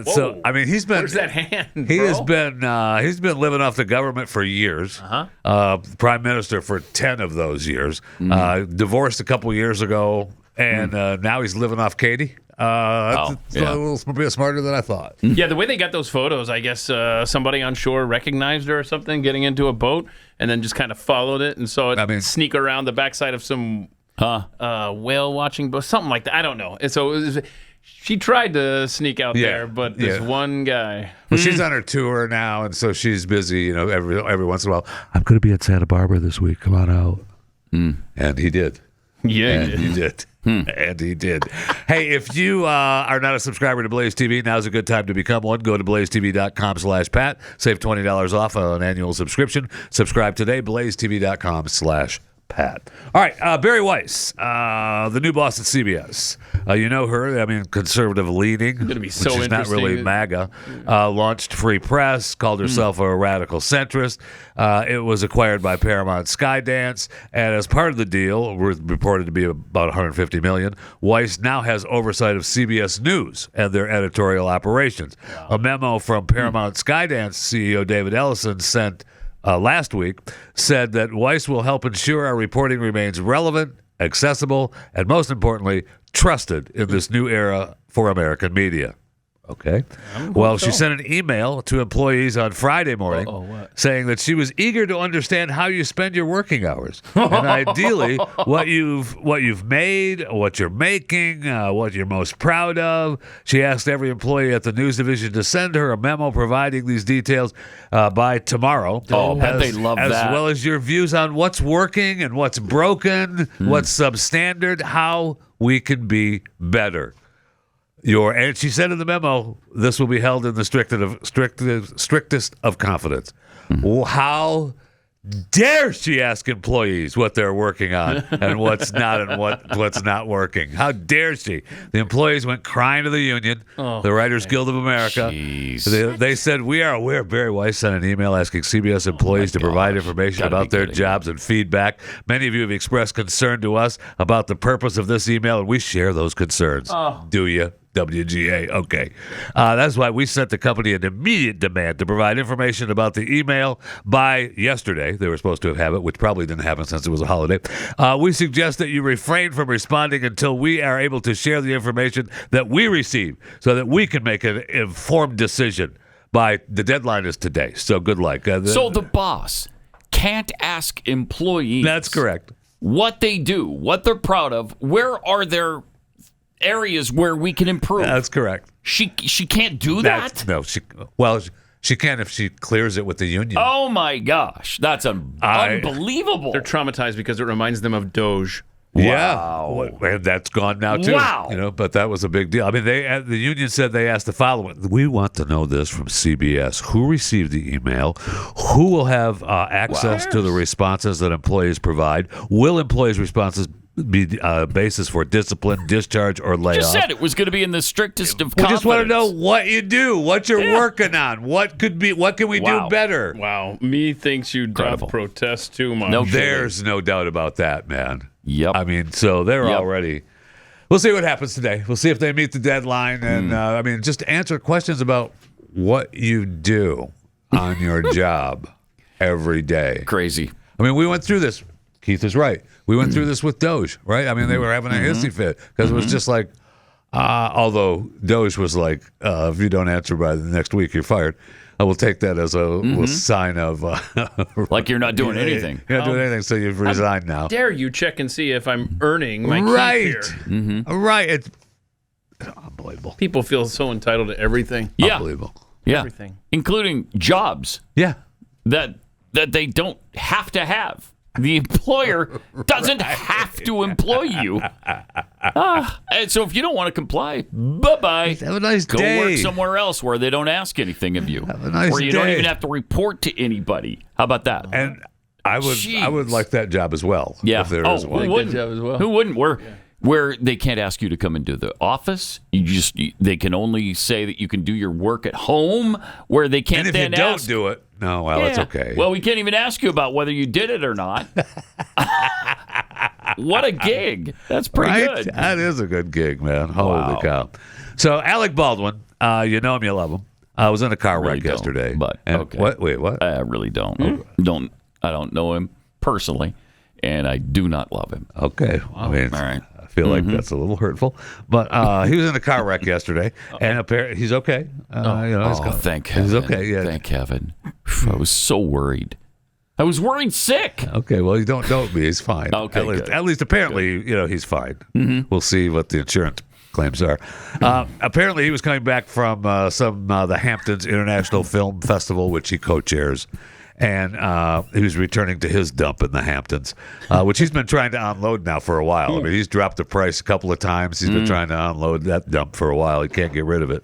So I mean, he's been. Where's that hand? He has been. He's been living off the government for years. Prime Minister for 10 of those years. Divorced a couple years ago, and now he's living off Katy. A little bit smarter than I thought. Yeah, the way they got those photos, I guess somebody on shore recognized her or something getting into a boat and then just kind of followed it and saw it sneak around the backside of some whale watching boat, something like that. I don't know. And so she tried to sneak out there, but this one guy. Well, she's on her tour now, and so she's busy. Every once in a while, I'm going to be at Santa Barbara this week. Come on out. And he did. Yeah, he did. And he did. Hey, if you are not a subscriber to Blaze TV, now's a good time to become one. Go to blazetv.com/Pat. Save $20 off an annual subscription. Subscribe today, blazetv.com/Pat. All right, Barry Weiss, the new boss at CBS. You know her. I mean, conservative leaning. It's going to be so interesting. She's not really MAGA. Launched Free Press. Called herself a radical centrist. It was acquired by Paramount Skydance, and as part of the deal, reported to be about $150 million. Weiss now has oversight of CBS News and their editorial operations. Wow. A memo from Paramount Skydance CEO David Ellison sent last week said that Weiss will help ensure our reporting remains relevant, accessible, and most importantly, trusted in this new era for American media. Okay. Well, she sent an email to employees on Friday morning saying that she was eager to understand how you spend your working hours, and ideally what you've made, what you're making, what you're most proud of. She asked every employee at the news division to send her a memo providing these details by tomorrow. They love that. As well as your views on what's working and what's broken, what's substandard, how we can be better. And she said in the memo, this will be held in the strictest of confidence. How dare she ask employees what they're working on and what's not and what's not working? How dare she? The employees went crying to the union, the Writers Guild of America. They said, we are aware. Barry Weiss sent an email asking CBS employees to provide information about their jobs and feedback. Many of you have expressed concern to us about the purpose of this email, and we share those concerns. Do you? WGA. Okay. That's why we sent the company an immediate demand to provide information about the email by yesterday. They were supposed to have it, which probably didn't happen since it was a holiday. We suggest that you refrain from responding until we are able to share the information that we receive so that we can make an informed decision. The deadline is today, so good luck. So the boss can't ask employees. That's correct. What they do, what they're proud of, where are their areas where we can improve. That's correct. She can't do that? No. She can if she clears it with the union. Oh my gosh, that's unbelievable. They're traumatized because it reminds them of Doge. Wow. Yeah, and that's gone now too. Wow. But that was a big deal. I mean, the union said they asked the following: we want to know this from CBS: who received the email? Who will have access to the responses that employees provide? Will employees' responses be basis for discipline, discharge, or layoff? Just said it was going to be in the strictest of We confidence. just want to know what you do, what you're working on, what can we do better? Wow, me thinks you protest too much. No, there's no doubt about that, man. Yep. I mean, so they're already. We'll see what happens today. We'll see if they meet the deadline, and just answer questions about what you do on your job every day. Crazy. I mean, we went through this. Keith is right. We went through this with Doge, right? I mean, they were having a hissy fit because it was just like, although Doge was like, if you don't answer by the next week, you're fired. I will take that as a sign of like you're not doing anything. You're not doing anything, so you've resigned now. Dare you check and see if I'm earning my keep here? Right. It's unbelievable. People feel so entitled to everything. Yeah. Unbelievable. Yeah. Everything. Including jobs. Yeah. That they don't have to have. The employer doesn't have to employ you. And so if you don't want to comply, bye-bye. Have a nice Go day. work somewhere else where they don't ask anything of you. Have a nice where you day. don't even have to report to anybody. How about that? And I would like that job as well. Yeah. If there is one. Who wouldn't? Who wouldn't? Where they can't ask you to come into the office, they can only say that you can do your work at home. Where they can't. And if you don't do it, it's okay. Well, we can't even ask you about whether you did it or not. What a gig! That's pretty good. That is a good gig, man. Holy cow! So Alec Baldwin, you know him, you love him. I was in a car wreck yesterday. But okay. Wait, what? I really don't. I don't know him personally, and I do not love him. Okay. Wow. I mean, all right. I feel like that's a little hurtful, but he was in a car wreck yesterday, and apparently he's okay. Thank heaven. He's okay. Yeah. Thank heaven. I was so worried. I was worried sick. Okay, well, you don't be. He's fine. Okay, at least apparently, he's fine. We'll see what the insurance claims are. Apparently, he was coming back from the Hamptons International Film Festival, which he co-chairs. And he was returning to his dump in the Hamptons, which he's been trying to unload now for a while. I mean, he's dropped the price a couple of times. He's been trying to unload that dump for a while. He can't get rid of it.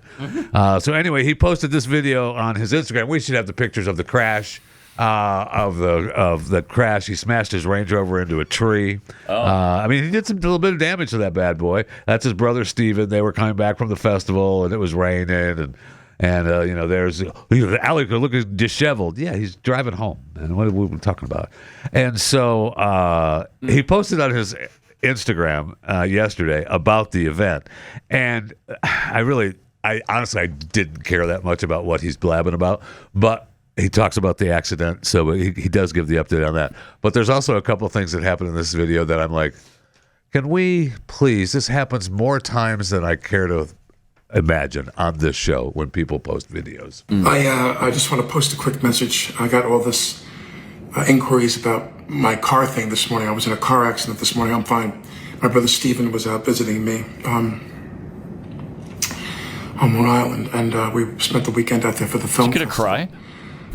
So anyway, he posted this video on his Instagram. We should have the pictures of the crash. Of the crash, he smashed his Range Rover into a tree. I mean, he did a little bit of damage to that bad boy. That's his brother Steven. They were coming back from the festival, and it was raining, and there's Alec looking disheveled. Yeah, he's driving home, and what are we talking about? And so he posted on his Instagram yesterday about the event, and I honestly didn't care that much about what he's blabbing about, but he talks about the accident, so he does give the update on that. But there's also a couple of things that happen in this video that I'm like, can we please? This happens more times than I care to imagine on this show when people post videos. I just want to post a quick message. I got all this inquiries about my car thing this morning. I was in a car accident this morning. I'm fine. My brother Steven was out visiting me on Long Island, and we spent the weekend out there for the film. Did you get a cry?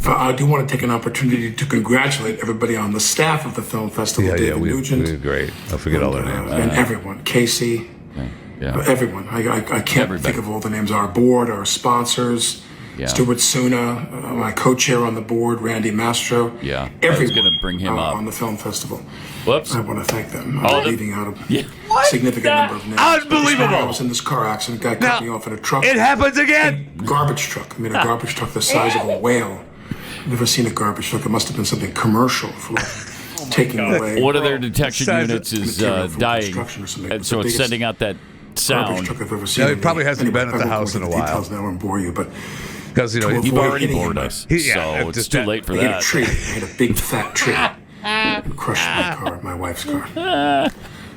I do want to take an opportunity to congratulate everybody on the staff of the film festival. David Nugent. We did great. I forget all their names. And everyone. Casey. Everyone. I can't think of all the names. Our board, our sponsors, Stuart Suna, my co-chair on the board, Randy Mastro. Yeah, everyone's going to bring him up on the film festival. Whoops! I want to thank them. I'm leaving out a significant number of names. Unbelievable! I was in this car accident. Guy cut me off in a truck. It happens again. A garbage truck. I mean, a garbage truck the size of a whale. I've never seen a garbage truck. It must have been something commercial for taking away. One of their detection units is dying, and so it's sending out that sound. He probably hasn't been at the house in a while. Details now won't bore you, but because you've already bored us, so it's too late for that. I hit a tree. I hit a big fat tree and crushed my car, my wife's car.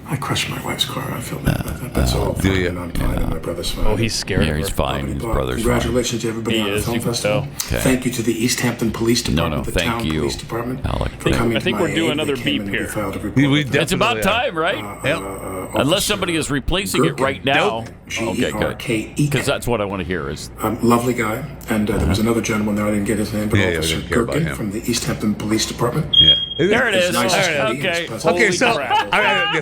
I crushed my wife's car. I feel bad about that. That's all fine, and I'm fine, and my brother's fine. Oh, he's scared. Yeah, he's fine. His brother's Congratulations to everybody on the film festival. Okay. Thank you to the East Hampton Police Department, the thank town you, police department. Alec. For coming I think to we're my due aid. another They came beep and here. we filed a report. It's about time, right? Unless somebody is replacing it right now. Okay, good. Because that's what I want to hear is... lovely guy. And there was another gentleman there, I didn't get his name, but Officer Kirk from the East Hampton Police Department. Yeah. There it is. Nice Okay, so...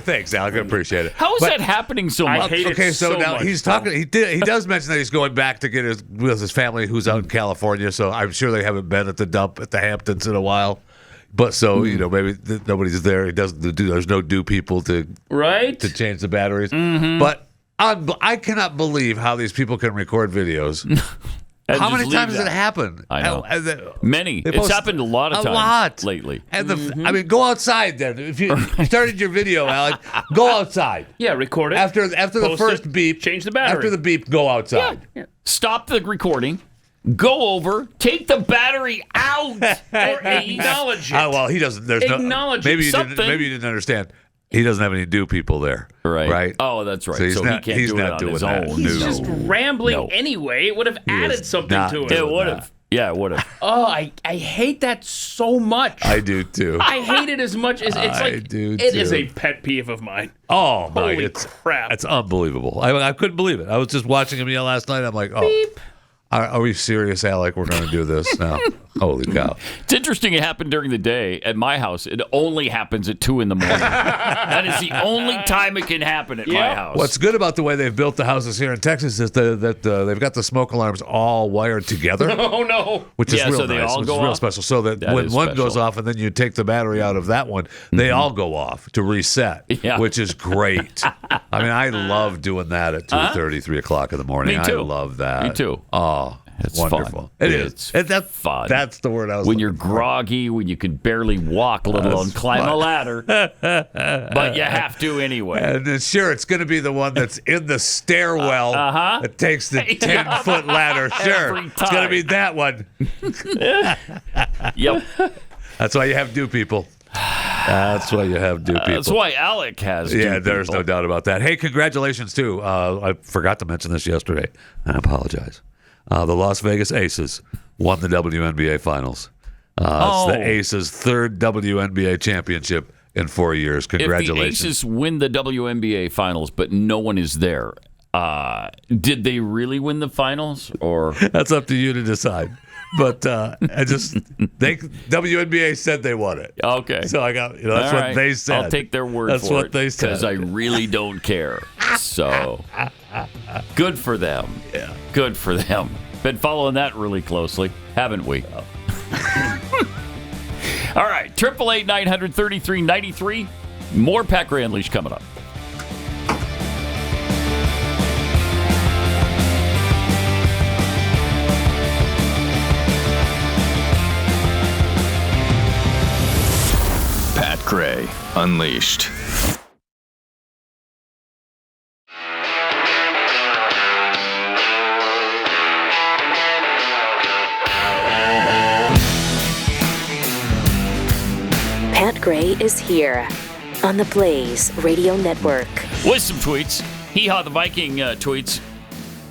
thanks, Alec. I appreciate it. How is that happening so much? So now he's talking... He does mention that he's going back to get with his family who's out in California, so I'm sure they haven't been at the dump at the Hamptons in a while. But so, maybe nobody's there. He doesn't do. There's no people to change the batteries. Mm-hmm. But I cannot believe how these people can record videos. How many times has it happened? I know. Many. It's happened a lot of times lately. And go outside then. If you started your video, Alec, go outside. Yeah, record it. After the first beep, change the battery. After the beep, go outside. Yeah. Stop the recording. Go over, take the battery out, or acknowledge it. Well, he doesn't. There's acknowledge maybe something. Maybe you didn't understand. He doesn't have any people there. Right. Oh, that's right. So he can't do it on his own. He's just rambling anyway. It would have added something to it. It would have. Yeah, it would have. Oh, I hate that so much. I do too. I hate it as much as it's like it is a pet peeve of mine. Oh my! Holy crap! It's unbelievable. I couldn't believe it. I was just watching him yell last night. I'm like, Beep. Are we serious, Alec? We're going to do this now? Holy cow. It's interesting it happened during the day at my house. It only happens at 2 a.m. That is the only time it can happen at my house. What's good about the way they've built the houses here in Texas is that they've got the smoke alarms all wired together. Oh, no. Which is real so nice. They all which go is real off? special. So that when one goes off and then you take the battery out of that one, they all go off to reset, which is great. I mean, I love doing that at 2:30, 3 o'clock in the morning. Me too. I love that. Me too. Oh, it's wonderful. Fun. It is. That's fun. That's the word I was when you're groggy, when you can barely walk, let alone climb a ladder. But you have to anyway. And then, sure, it's going to be the one that's in the stairwell that takes the 10-foot ladder. Sure, it's going to be that one. Yep. That's why you have people. That's why you have people. That's why Alec has there's no doubt about that. Hey, congratulations, too. I forgot to mention this yesterday. I apologize. The Las Vegas Aces won the WNBA Finals. It's the Aces' third WNBA championship in 4 years. Congratulations. If the Aces win the WNBA Finals, but no one is there, did they really win the Finals? Or that's up to you to decide. But WNBA said they won it. Okay. So I got, that's what they said. I'll take their word that's for what it. They said. Because I really don't care. So good for them. Yeah. Good for them. Been following that really closely, haven't we? Oh. All right. 888-900-3393. More Pat Gray Unleashed coming up. Pat Gray Unleashed. Pat Gray is here on the Blaze Radio Network. With some tweets. Hee-Haw the Viking tweets.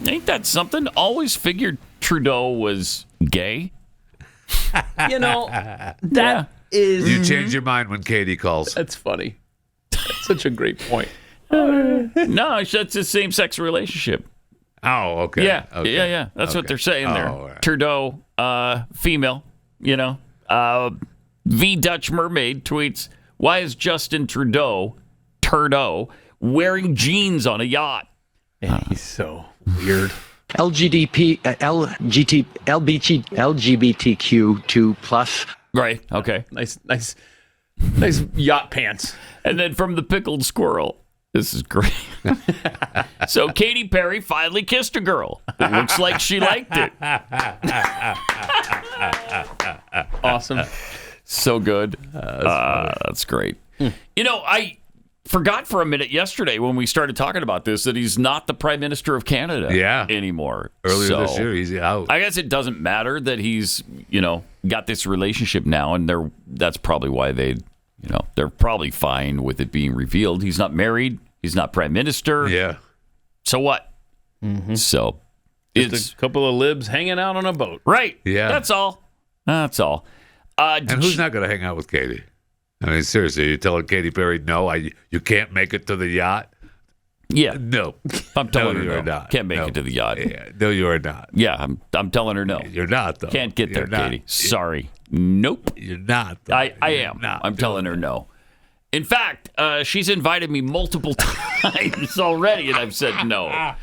Ain't that something? Always figured Trudeau was gay. That is... You change your mind when Katie calls. That's funny. That's such a great point. No, that's a same-sex relationship. Oh, okay. Yeah, okay. yeah. That's what they're saying there. Right. Trudeau, female, V Dutch Mermaid tweets, why is Justin Trudeau wearing jeans on a yacht? Yeah, he's so weird. LGBTQ2 plus. Right. Okay. Nice yacht pants. And then from the Pickled Squirrel, this is great. So Katy Perry finally kissed a girl. It looks like she liked it. Awesome. So good. That's great. I forgot for a minute yesterday when we started talking about this that he's not the Prime Minister of Canada anymore. Earlier this year, he's out. I guess it doesn't matter that he's, got this relationship now, and that's probably why they're probably fine with it being revealed. He's not married. He's not Prime Minister. Yeah. So what? Mm-hmm. So it's a couple of libs hanging out on a boat. Right. Yeah. That's all. And who's not going to hang out with Katie? I mean, seriously, you're telling Katy Perry, no, you can't make it to the yacht? Yeah. No. I'm telling her you're no. not. Can't make it to the yacht. Yeah. No, you are not. Yeah, I'm telling her no. You're not, though. Can't get there, You're not. Katie. Sorry. Nope. You're not, though. I am. I'm telling her no. In fact, she's invited me multiple times already, and I've said no.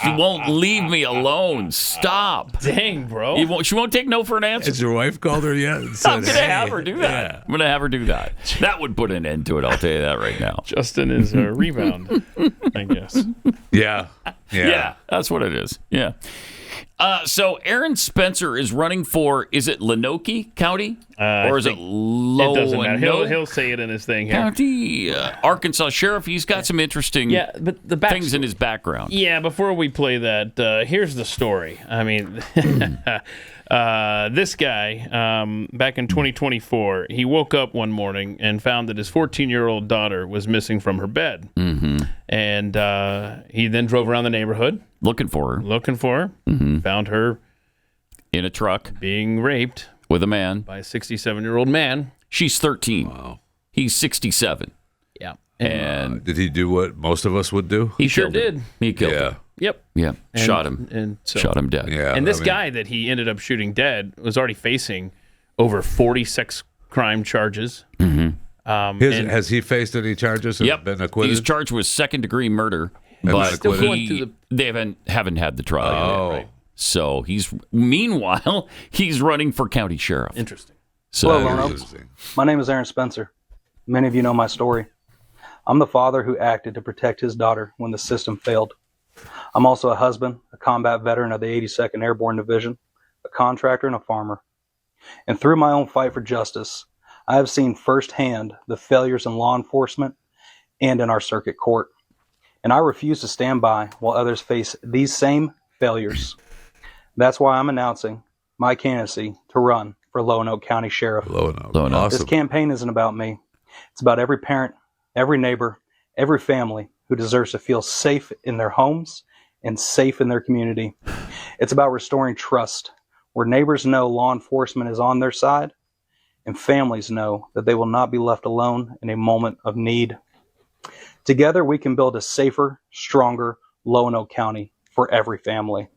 She won't leave me alone. Stop. Dang, bro. She won't take no for an answer. Has your wife called her yet? And I'm going to have her do that. Yeah. I'm going to have her do that. That would put an end to it, I'll tell you that right now. Justin is a rebound, I guess. Yeah. Yeah, that's what it is. Yeah. So Aaron Spencer is running for, is it Lonoke County? Or is it Low? It doesn't matter. He'll say it in his thing here. County, Arkansas Sheriff. He's got some interesting but the things in his background. Yeah, before we play that, here's the story. I mean, this guy, back in 2024, he woke up one morning and found that his 14-year-old daughter was missing from her bed. Mm-hmm. And he then drove around the neighborhood. Looking for her. Mm-hmm. Found her in a truck. Being raped. With a man. By a 67-year-old man. She's 13. Wow. He's 67. Yeah. And did he do what most of us would do? He sure did. He killed him. Yep. Yeah. Shot him. Shot him dead. Yeah. And this guy that he ended up shooting dead was already facing over 40 sex crime charges. Mm-hmm. Has he faced any charges? Yep. Been acquitted? He's charged with second-degree murder. But they haven't had the trial yet. Right? So meanwhile, he's running for county sheriff. Interesting. So hello, Lono. My name is Aaron Spencer. Many of you know my story. I'm the father who acted to protect his daughter when the system failed. I'm also a husband, a combat veteran of the 82nd Airborne Division, a contractor, and a farmer. And through my own fight for justice, I have seen firsthand the failures in law enforcement and in our circuit court. And I refuse to stand by while others face these same failures. That's why I'm announcing my candidacy to run for Lonoke County Sheriff. Lonoke. Awesome. This campaign isn't about me. It's about every parent, every neighbor, every family who deserves to feel safe in their homes and safe in their community. It's about restoring trust, where neighbors know law enforcement is on their side, and families know that they will not be left alone in a moment of need. Together, we can build a safer, stronger Lonoke County for every family.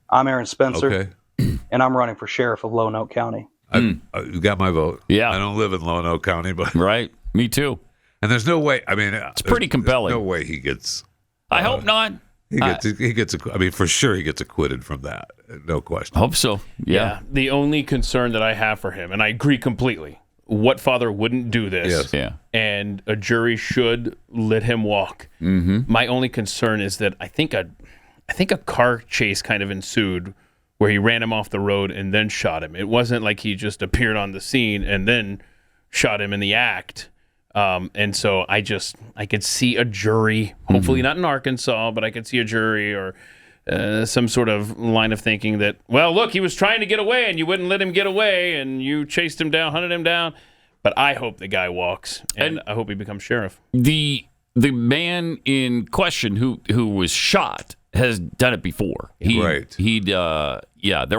I'm Aaron Spencer, and I'm running for sheriff of Lonoke County. You got my vote. Yeah. I don't live in Lonoke County, but right. Me too. And there's no way. I mean, it's pretty compelling. There's no way he gets. I hope not. He gets. I mean, for sure, he gets acquitted from that. No question. Hope so. Yeah. The only concern that I have for him, and I agree completely. What father wouldn't do this? Yes. Yeah. And a jury should let him walk. Mm-hmm. My only concern is that I think a car chase kind of ensued where he ran him off the road and then shot him. It wasn't like he just appeared on the scene and then shot him in the act. And so I could see a jury, hopefully not in Arkansas, but I could see a jury or some sort of line of thinking that, well, look, he was trying to get away and you wouldn't let him get away and you chased him down, hunted him down. But I hope the guy walks and I hope he becomes sheriff. The man in question who was shot has done it before. There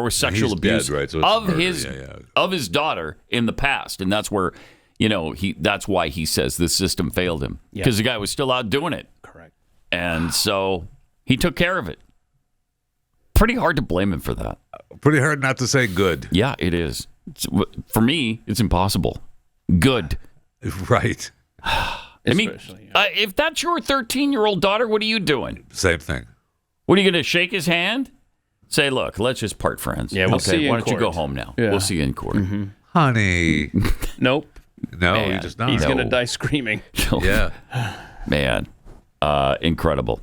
was sexual abuse of his daughter in the past, and that's where that's why he says the system failed him, because the guy was still out doing it. Correct. And so he took care of it. Pretty hard to blame him for that. Pretty hard not to say good. Yeah, it is. For me, it's impossible. Good. Right. I mean, if that's your 13-year-old daughter, what are you doing? Same thing. What are you going to shake his hand? Say, look, let's just part friends. Yeah, we'll see you in why don't court. you go home now? Yeah. We'll see you in court. Mm-hmm. Honey. Nope. No, Man, he just not. He's going to die screaming. Yeah. Man. Incredible.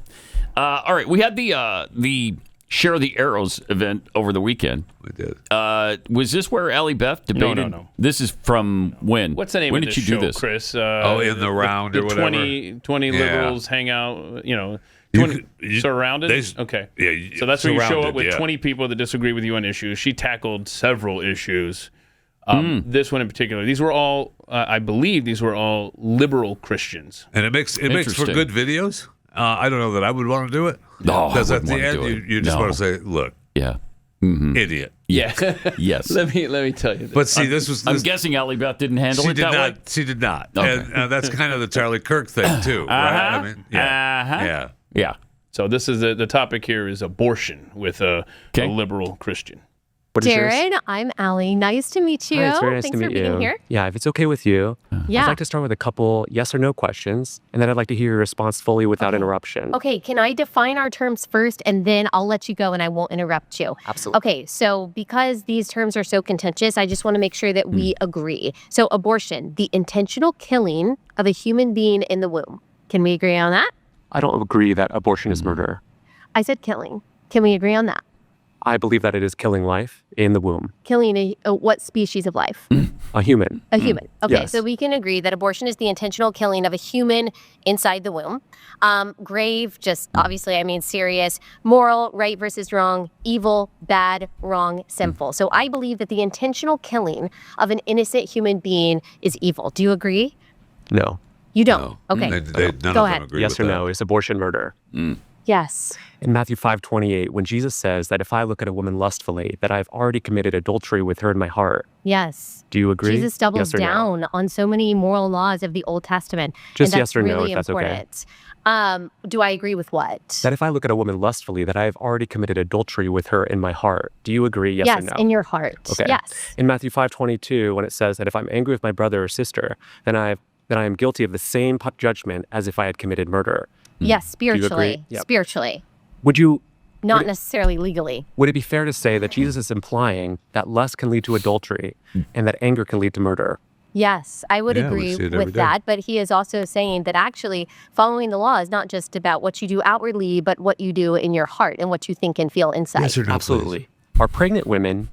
All right, we had the Share the Arrows event over the weekend. We did. Was this where Allie Beth debated? No. This is from when? What's the name when of did this she show, do this? Chris? In the round or whatever. 20 liberals hang out, 20 surrounded? Okay. Yeah. So that's where you show up with 20 people that disagree with you on issues. She tackled several issues. This one in particular. These were all, I believe, liberal Christians. And it makes for good videos. I don't know that I would want to do it. No, because at the end you just want to say, look, yeah, idiot. Yeah. Yes. Let me tell you this. But see, I'm guessing Allie Beth didn't handle it that way. She did not. Okay. And that's kind of the Charlie Kirk thing, too, right? I mean, Yeah. So this is the topic here is abortion with a liberal Christian. Jared, I'm Allie. Nice to meet you. Hi, it's very nice Thanks to for meet being you. here. Yeah, if it's okay with you, Yeah. I'd like to start with a couple yes or no questions, and then I'd like to hear your response fully without interruption. Okay, can I define our terms first, and then I'll let you go and I won't interrupt you? Absolutely. Okay, so because these terms are so contentious, I just want to make sure that we agree. So abortion, the intentional killing of a human being in the womb. Can we agree on that? I don't agree that abortion is murder. I said killing. Can we agree on that? I believe that it is killing life in the womb. Killing what species of life? A human. A human. Okay, Yes. so we can agree that abortion is the intentional killing of a human inside the womb. Grave, just obviously, I mean serious. Moral, right versus wrong. Evil, bad, wrong, sinful. So I believe that the intentional killing of an innocent human being is evil. Do you agree? No. You don't? No. Okay. None Go of them ahead. agree Yes with or that. no? Is abortion murder? Yes. In Matthew 5:28, when Jesus says that if I look at a woman lustfully, that I've already committed adultery with her in my heart. Yes. Do you agree? Jesus doubles Yes or no? down on so many moral laws of the Old Testament. Just and yes or no, really if that's okay. important. Do I agree with what? That if I look at a woman lustfully, that I have already committed adultery with her in my heart. Do you agree? Yes or no? in your heart. Okay. Yes. In Matthew 5:22, when it says that if I'm angry with my brother or sister, then I am guilty of the same judgment as if I had committed murder. Yes, Do you agree? spiritually. Yep. Spiritually. Would Not it- necessarily legally. Would it be fair to say that Jesus is implying that lust can lead to adultery and that anger can lead to murder? Yes, I would Yeah, we agree see it every with day. that. But he is also saying that actually following the law is not just about what you do outwardly, but what you do in your heart and what you think and feel inside. Yes or no, Absolutely. please? Are pregnant women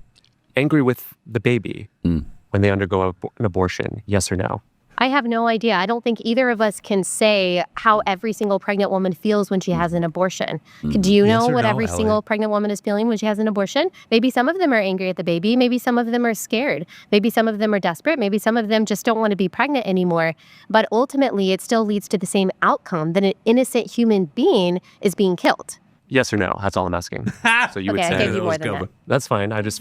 angry with the baby when they undergo an abortion? Yes or no? I have no idea. I don't think either of us can say how every single pregnant woman feels when she has an abortion. Do you know Yes or what no, every Allie? single pregnant woman is feeling when she has an abortion? Maybe some of them are angry at the baby. Maybe some of them are scared. Maybe some of them are desperate. Maybe some of them just don't want to be pregnant anymore. But ultimately, it still leads to the same outcome that an innocent human being is being killed. Yes or no? That's all I'm asking. So you would Okay, I say gave you more than that. that's fine. I just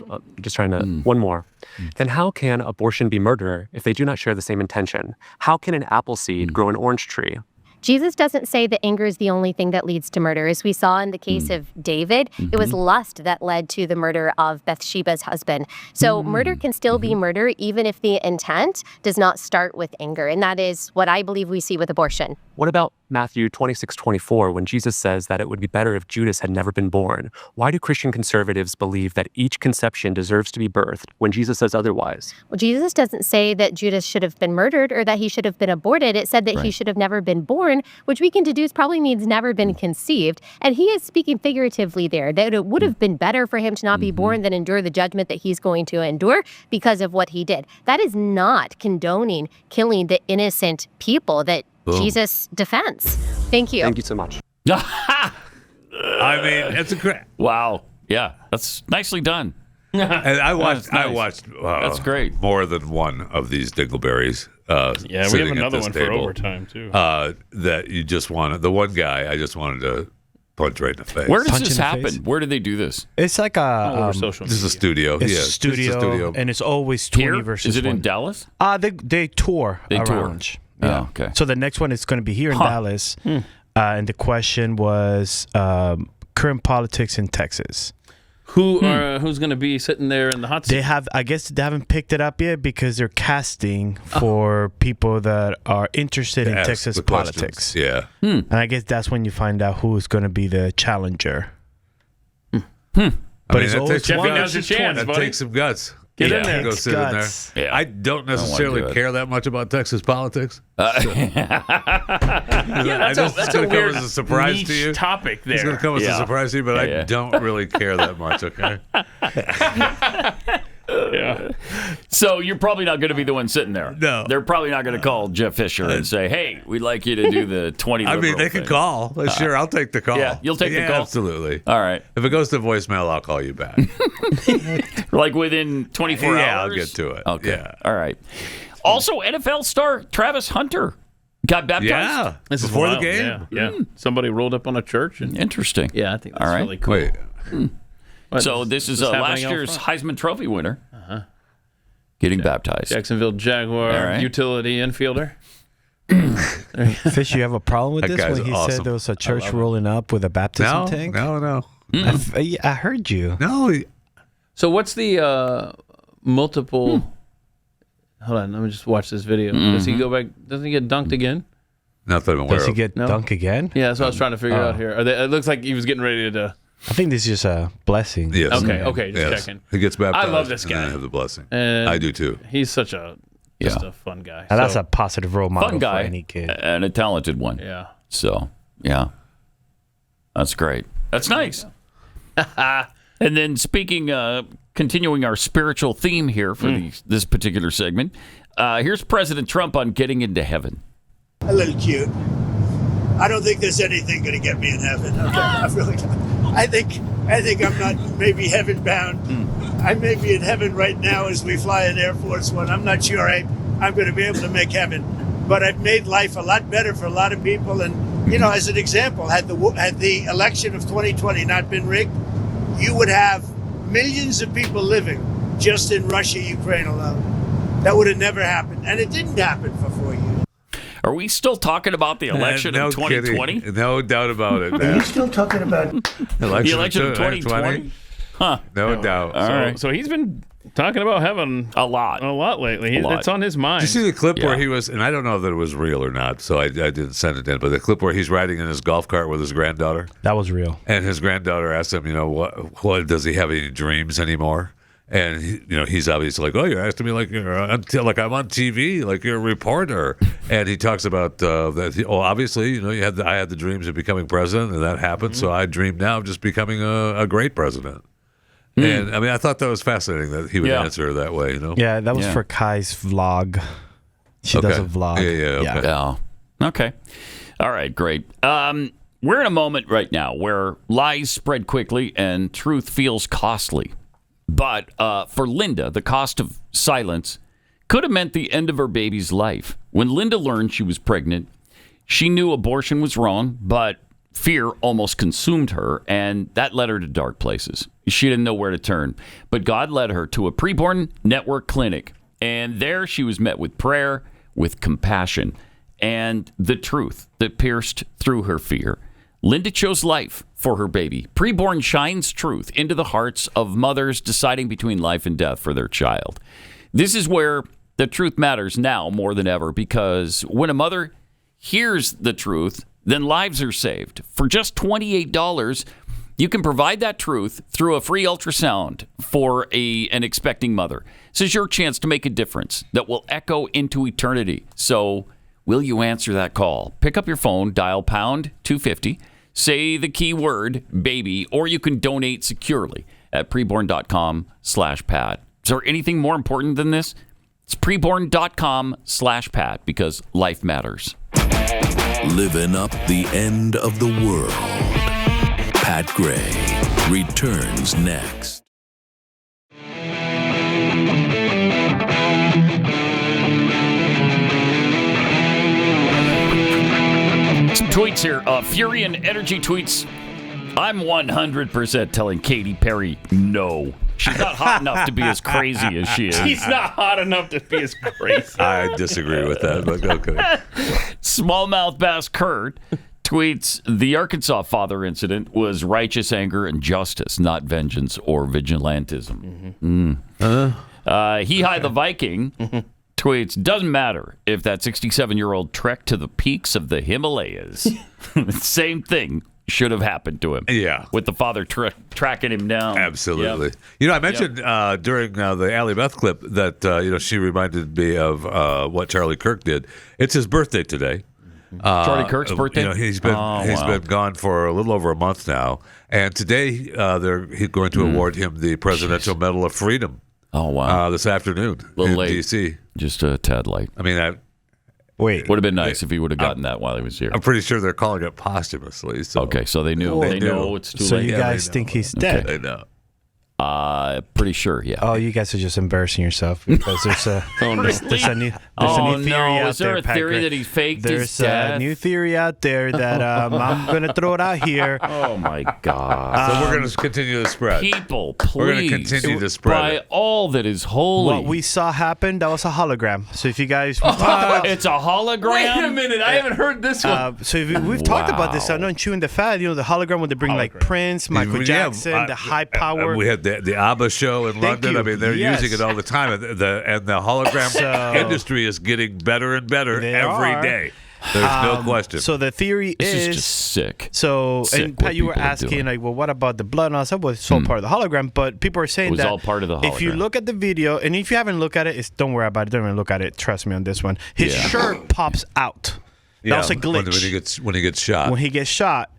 trying to one more. Then how can abortion be murder if they do not share the same intention? How can an apple seed grow an orange tree? Jesus doesn't say that anger is the only thing that leads to murder. As we saw in the case of David, it was lust that led to the murder of Bathsheba's husband. So murder can still be murder even if the intent does not start with anger. And that is what I believe we see with abortion. What about Matthew 26:24, when Jesus says that it would be better if Judas had never been born? Why do Christian conservatives believe that each conception deserves to be birthed when Jesus says otherwise? Well, Jesus doesn't say that Judas should have been murdered or that he should have been aborted. It said that he should have never been born, which we can deduce probably means never been conceived. And he is speaking figuratively there, that it would have been better for him to not be born than endure the judgment that he's going to endure because of what he did. That is not condoning killing the innocent people that Jesus defends. Thank you. Thank you so much. I mean, it's a great. Wow. Yeah, that's nicely done. And I watched. Nice. I watched. That's great. More than one of these dingleberries. Yeah, we have sitting at another this one for table, overtime, too. That you just wanted. The one guy I just wanted to punch right in the face. Where does Punch this in the happen? face? Where do they do this? It's like Over a social This is a media. studio. it's Yeah, a studio, just a studio. and it's always 20 Here? versus Is it 1. in Dallas? They tour They tour. around. Oh, okay. So the next one is going to be here in Dallas, and the question was current politics in Texas. Who's going to be sitting there in the hot seat? They have, I guess, they haven't picked it up yet because they're casting for people that are interested in Ask Texas the politics. questions. Yeah. And I guess that's when you find out who's going to be the challenger. But it's always Jeffy one knows your versus chance, That buddy. takes some guts. Get in to there. Go sit in there. Guts. Yeah. I don't do necessarily it. care that much about Texas politics. Yeah, I that's it's a going to come weird as a surprise niche to you. topic there. It's going to come as a surprise to you, but I don't really care that much. Okay. Yeah. So you're probably not going to be the one sitting there. No. They're probably not going to call Jeff Fisher and say, "Hey, we'd like you to do the 20." I mean, liberal they can thing." call. Sure, I'll take the call. Yeah, you'll take the call? Absolutely. All right. If it goes to voicemail, I'll call you back. Like within 24 hours. Yeah, I'll get to it. Okay. Yeah. All right. Also, NFL star Travis Hunter got baptized. Yeah. This is Before the wild. game. Yeah. Somebody rolled up on a church. And, Interesting. yeah, I think that's All right. really cool. Wait. So this is last year's Heisman Trophy winner getting baptized. Jacksonville Jaguar utility infielder. Fish, you have a problem with this when he said there was a church rolling up with a baptism tank? No. I heard you. No. So what's the multiple... Hold on, let me just watch this video. Does he go back? Doesn't he get dunked again? Not that I'm aware Does he get dunked again? Yeah, that's what I was trying to figure out here. It looks like he was getting ready to... I think this is just a blessing. Yes. Okay, just checking. He gets baptized. I love this guy. And then have the blessing. And I do too. He's such a fun guy. And that's a positive role model fun guy, for any kid. And a talented one. Yeah. So, yeah. That's great. That's nice. And then continuing our spiritual theme here for this particular segment, here's President Trump on getting into heaven. A little cute. I don't think there's anything going to get me in heaven. I think I'm not maybe heaven bound. I may be in heaven right now as we fly in Air Force One. I'm not sure I'm going to be able to make heaven, but I've made life a lot better for a lot of people. And as an example, had the election of 2020 not been rigged, you would have millions of people living just in Russia, Ukraine alone. That would have never happened, and it didn't happen for 4 years. Are we still talking about the election of 2020? No doubt about it. Are you still talking about the election of 2020? Huh? No doubt. All right. So he's been talking about heaven a lot lately. It's on his mind. Did you see the clip where he was? And I don't know that it was real or not, so I didn't send it in. But the clip where he's riding in his golf cart with his granddaughter. That was real. And his granddaughter asked him, what does he have any dreams anymore? And he's obviously like, oh, you're asking me like like I'm on TV, like you're a reporter. And he talks about that. Obviously, I had the dreams of becoming president, and that happened. So I dream now of just becoming a great president. And I thought that was fascinating that he would answer that way. Yeah, that was for Kai's vlog. She does a vlog. Yeah. Okay. All right. Great. We're in a moment right now where lies spread quickly and truth feels costly. But for Linda, the cost of silence could have meant the end of her baby's life. When Linda learned she was pregnant, she knew abortion was wrong, but fear almost consumed her, and that led her to dark places. She didn't know where to turn. But God led her to a preborn network clinic, and there she was met with prayer, with compassion, and the truth that pierced through her fear. Linda chose life for her baby. Preborn shines truth into the hearts of mothers deciding between life and death for their child. This is where the truth matters now more than ever, because when a mother hears the truth, then lives are saved. For just $28, you can provide that truth through a free ultrasound for an expecting mother. This is your chance to make a difference that will echo into eternity. So will you answer that call? Pick up your phone, dial pound 250, say the keyword baby, or you can donate securely at preborn.com/Pat. Is there anything more important than this? It's preborn.com/Pat, because life matters. Living up the end of the world. Pat Gray returns next. Some tweets here. Fury and Energy tweets. I'm 100% telling Katy Perry no. She's not hot enough to be as crazy as she is. She's not hot enough to be as crazy. I disagree with that, but okay. Smallmouth Bass Kurt tweets, the Arkansas father incident was righteous anger and justice, not vengeance or vigilantism. He the Viking tweets, doesn't matter if that 67-year-old trekked to the peaks of the Himalayas. Same thing should have happened to him. Yeah. With the father tracking him down. Absolutely. Yep. I mentioned during the Allie Beth clip that, she reminded me of what Charlie Kirk did. It's his birthday today. Charlie Kirk's birthday? He's been gone for a little over a month now. And today he's going to award him the Presidential Medal of Freedom. Oh, wow. This afternoon in late. D.C. Just a tad late. I mean, would have been nice if he would have gotten that while he was here. I'm pretty sure they're calling it posthumously. So. Okay, so they knew. They know it's too late. So you guys think he's dead? They know. Pretty sure, yeah. Oh, you guys are just embarrassing yourself because there's a new theory out is there there. a theory that he faked his There's death? a new theory out there that I'm going to throw it out here. Oh my God! So we're going to continue to spread. People, please. We're going to continue to spread by it. all that is holy. What we saw happen, that was a hologram. So if you guys, it's a hologram. Wait a minute, I haven't heard this one. So if we've talked about this. I know in Chewing the Fat, the hologram when they bring like Prince, Michael Jackson, the high power. We had the ABBA show in London. I mean, they're using it all the time. And the hologram industry is getting better and better every day. There's no question. So the theory this is just sick. So, sick and Pat, you were asking, like, well, what about the blood and all that stuff? Well, it's all part of the hologram. But people are saying it was that all part of the hologram. If you look at the video, and if you haven't looked at it, don't worry about it. Don't even look at it. Trust me on this one. His shirt pops out. That was a glitch. When he gets shot. When he gets shot.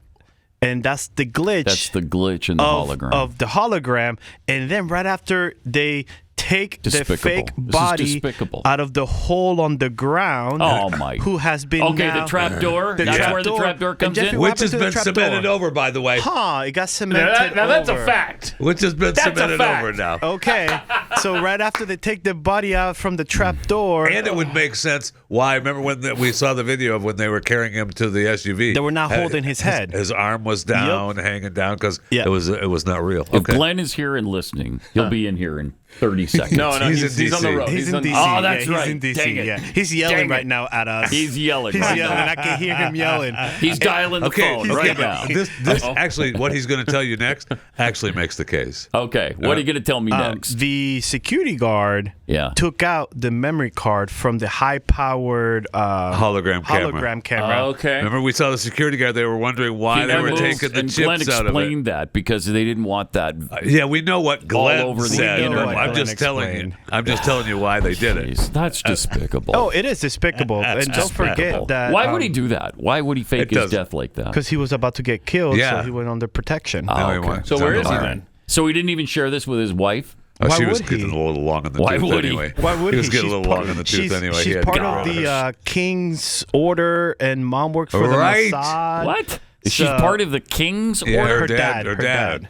And that's the glitch. That's the glitch in the hologram. Of the hologram. And then right after they take the fake body out of the hole on the ground. Oh, my. Who has been the trap door? That's where the trap door comes in? Which has been cemented over, by the way. It got cemented Now that's a fact. Which has been cemented over now. Okay. So right after they take the body out from the trap door. And it would make sense why. Remember when we saw the video of when they were carrying him to the SUV? They were not holding his head. His arm was down, hanging down, because it was not real. If Glenn is here and listening, he'll be in here in 30 seconds. No, he's on the road. He's in DC. Oh, that's right. He's in DC. Dang it. Yeah. He's yelling right now at us. He's yelling. He's yelling. I can hear him yelling. He's dialing the phone right now. This actually, what he's going to tell you next actually makes the case. Okay, what are you going to tell me next? The security guard took out the memory card from the high-powered hologram camera. Okay. Remember, we saw the security guard. They were wondering why they were taking the chips Glenn out of it. explained that because they didn't want that. Yeah, we know what Glenn all over said. the I'm just telling you. I'm just telling you why they did it. That's despicable. Oh, it is despicable. And don't forget that. Why would he do that? Why would he fake his death like that? Because he was about to get killed, so he went under protection. Okay. So where is he then? So he didn't even share this with his wife? Why she was getting a little long in the tooth anyway. Why would he? He was getting a little long in the tooth anyway. She's part of the King's Order, and mom works for the Mossad. What? She's part of the King's Order? Her dad.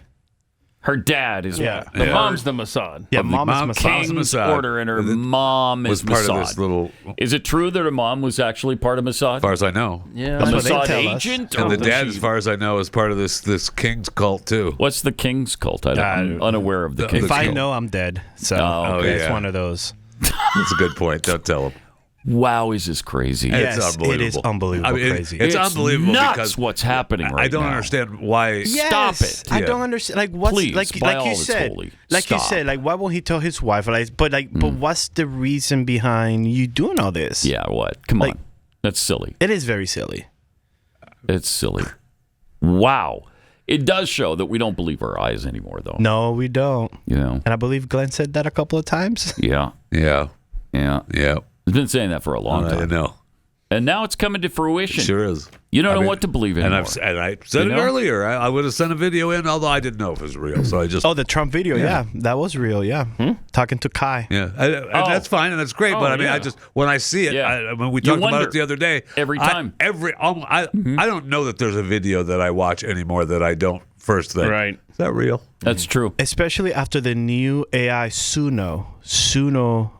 Her dad is the mom's the Mossad. Yeah, mom is Mossad. King's Order, and her mom is part Mossad. Of this little. Is it true that her mom was actually part of Mossad? As far as I know. Yeah, a Mossad agent. And the dad, as far as I know, is part of this King's cult too. What's the King's cult? I'm unaware of the King's cult. If I know, I'm dead. So it's one of those. That's a good point. Don't tell him. Wow, is this crazy? Yes, it's unbelievable. it is unbelievable crazy. It's unbelievable nuts because what's happening right now. I don't understand why. Stop it. I don't understand. Like what's Please, like you said. Like you said, like why won't he tell his wife? But what's the reason behind you doing all this? Yeah, what? Come on. That's silly. It is very silly. It's silly. Wow. It does show that we don't believe our eyes anymore, though. No, we don't. And I believe Glenn said that a couple of times. Yeah. He's been saying that for a long time. I know. And now it's coming to fruition. It sure is. You don't know what to believe in anymore. And I said it earlier. I would have sent a video in, although I didn't know if it was real. So I just. Oh, the Trump video. Yeah, that was real. Yeah. Talking to Kai. Yeah. And that's fine and that's great. But I mean, I just, when I see it, when we talked about it the other day. Every time. I don't know that there's a video that I watch anymore that I don't first think. Right. Is that real? That's true. Especially after the new AI Suno.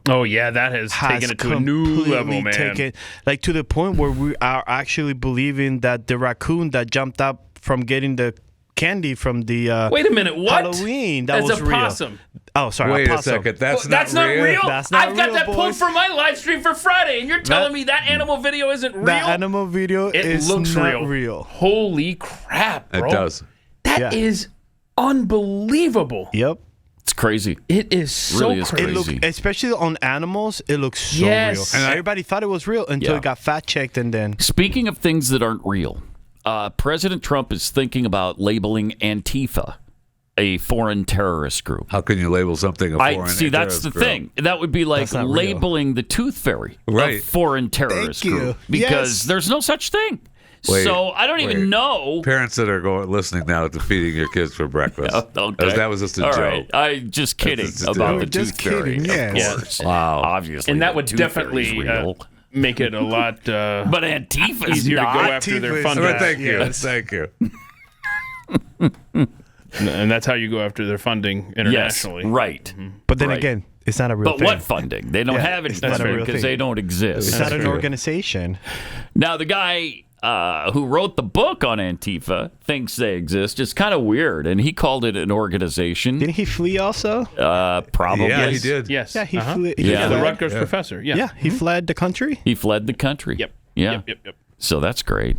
Oh, yeah, that has taken it to a new level, man. Like to the point where we are actually believing that the raccoon that jumped up from getting the candy from the wait a minute, what? Halloween, that was a real. Possum. Oh, sorry, wait a second. That's not real. That's not I've got real, that boys. pulled from my live stream for Friday, and you're telling me that animal video isn't real? That animal video looks not real. Holy crap, bro. It does. That is unbelievable. Yep. It's crazy. It is so really is crazy. Especially on animals, it looks so real. And everybody thought it was real until it got fact-checked and then... Speaking of things that aren't real, President Trump is thinking about labeling Antifa a foreign terrorist group. How can you label something a foreign terrorist group? That's the thing. That would be like labeling the Tooth Fairy a foreign terrorist group. Because there's no such thing. So I don't even know. Parents that are listening now to feeding your kids for breakfast. Okay. That was just a All joke. Right. I'm just kidding about the Tooth Fairy. Of course. Wow. Obviously. And that would definitely make it a lot but Antifa's easier not. to go after their funding. Thank you. Thank you. And that's how you go after their funding internationally. Yes, right. But then again, it's not a real thing. But what funding? They don't have any funding because they don't exist. It's not an organization. Now, the guy who wrote the book on Antifa thinks they exist. It's kind of weird, and he called it an organization. Didn't he flee also? Probably. Yeah, he did. Yes. Yeah, he fled. The Rutgers professor. Yeah. Yeah, he fled the country. He fled the country. Yep. Yeah. Yep. So that's great.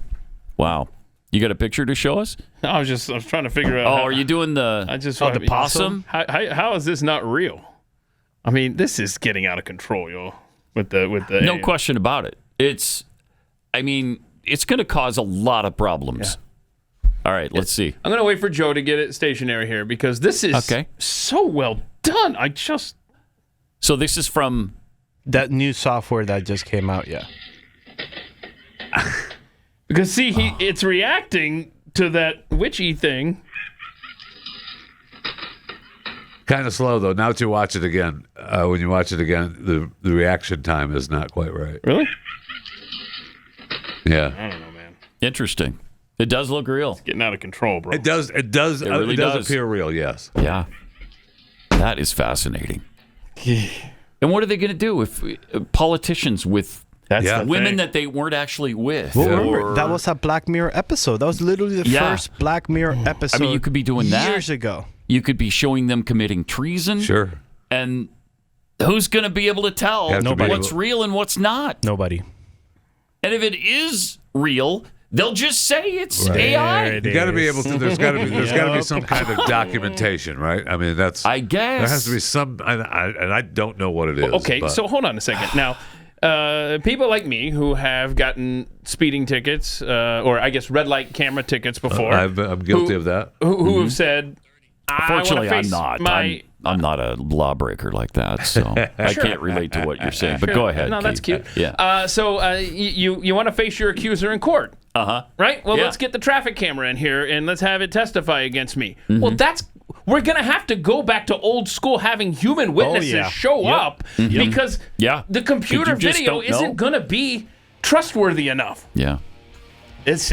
Wow. You got a picture to show us? I was trying to figure out. Are you doing the the possum? How is this not real? I mean, this is getting out of control, yo. With the no question about it. It's going to cause a lot of problems. Yeah. All right, let's see. I'm going to wait for Joe to get it stationary here because this is so well done. So this is from that new software that just came out, yeah. Because it's reacting to that witchy thing. Kind of slow though. Now that you watch it again, when you watch it again, the reaction time is not quite right. Really? Yeah. I don't know, man. Interesting. It does look real. It's getting out of control, bro. It does. It really does appear real. Yes. Yeah. That is fascinating. And what are they going to do if politicians with women that they weren't actually with? Well, remember, that was a Black Mirror episode. That was literally the first Black Mirror episode. I mean, you could be doing that years ago. You could be showing them committing treason. Sure. And who's going to be able to tell what's real and what's not? Nobody. And if it is real, they'll just say it's AI. You got to be able to. There's got to be some kind of documentation, right? I mean, that's. I guess there has to be some, and I don't know what it is. Okay, so hold on a second. Now, people like me who have gotten speeding tickets, or I guess red light camera tickets before. I'm guilty of that. Who have said, Fortunately, I'm not. I'm not a lawbreaker like that, so I can't relate to what you're saying. But go ahead. No, Keith. that's cute. Yeah. So you want to face your accuser in court? Right. Well, Yeah. let's get the traffic camera in here and let's have it testify against me. Well, we're gonna have to go back to old school, having human witnesses show up because the computer video isn't gonna be trustworthy enough. Yeah. It's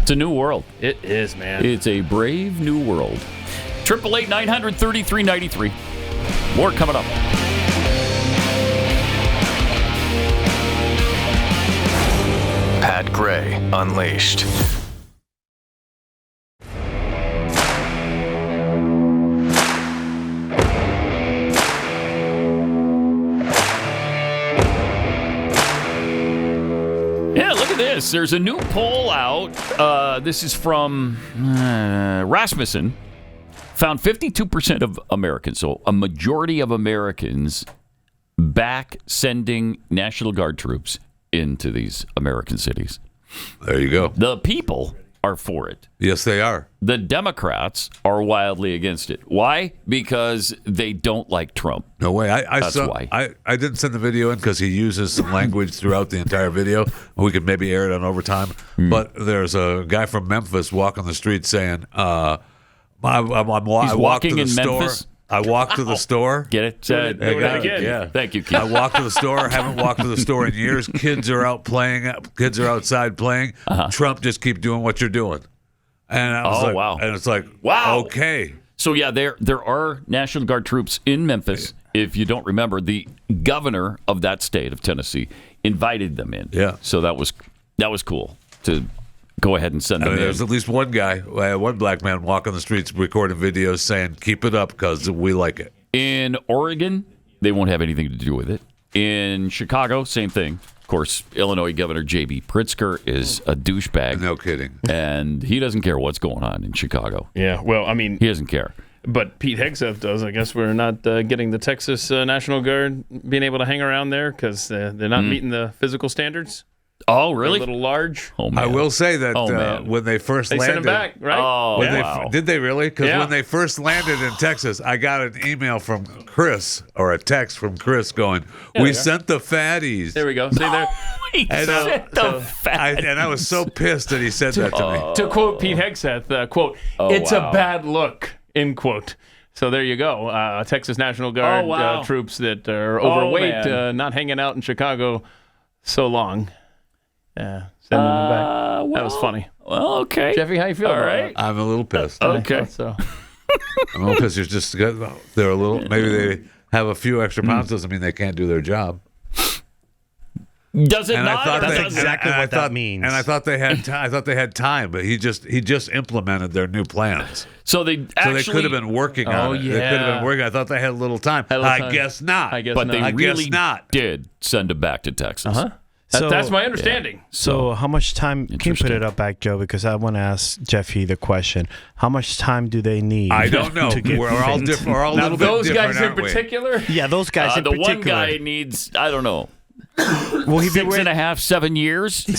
a new world. It is, man. It's a brave new world. 888-900-3393. More coming up. Pat Gray Unleashed. Yeah, look at this. There's a new poll out. This is from Rasmussen. Found 52% of Americans, so a majority of Americans, back sending National Guard troops into these American cities. There you go. The people are for it. Yes, they are. The Democrats are wildly against it. Why? Because they don't like Trump. No way. That's why. I didn't send the video in because he uses some language throughout the entire video. We could maybe air it on overtime. But there's a guy from Memphis walking the street saying, I walked to the store. Memphis? I walked to the store. Get it? Yeah. Thank you, Keith. I walked to the store. Haven't walked to the store in years. Kids are out playing. Kids are outside playing. Trump, just keep doing what you're doing. And I was wow. And it's like, wow. Okay. So yeah, there are National Guard troops in Memphis. If you don't remember, the governor of that state of Tennessee invited them in. Yeah. So that was cool to go ahead and send them in. There's at least one guy, one black man walking the streets recording videos saying, keep it up because we like it. In Oregon, they won't have anything to do with it. In Chicago, same thing. Of course, Illinois Governor J.B. Pritzker is a douchebag. No kidding. And he doesn't care what's going on in Chicago. Yeah, well, I mean... He doesn't care. But Pete Hegseth does. I guess we're not getting the Texas National Guard being able to hang around there because they're not meeting the physical standards. Oh, really? They're a little large. Oh, man. I will say that when they first landed... They sent them back, right? Oh, wow. Did they really? Because when they first landed in Texas, I got an email from Chris, or a text from Chris going, we sent the fatties. There we go. See there? And I was so pissed that he said that to me. To quote Pete Hegseth, quote, it's a bad look, end quote. So there you go. Texas National Guard troops that are overweight, not hanging out in Chicago so long. Yeah, sending them back. That was funny. Well, okay. Jeffy, how you feel? All right. I'm a little pissed. Okay. So I'm a little pissed. They're a little. Maybe they have a few extra pounds. Doesn't mean they can't do their job. Does it and not? That's exactly what that means. And I thought they had time, but he just implemented their new plans. So they could have been working on it. Yeah. They could have been working. I thought they had a little time. I guess not. But they really did send him back to Texas. That's my understanding. So how much time? Can you put it up back, Joe? Because I want to ask Jeffy the question. How much time do they need? I don't know. We're all different. We're all a little bit different. Those guys in particular? Yeah, those guys in particular. The one guy needs, I don't know. Will he 6.5, 7 years? We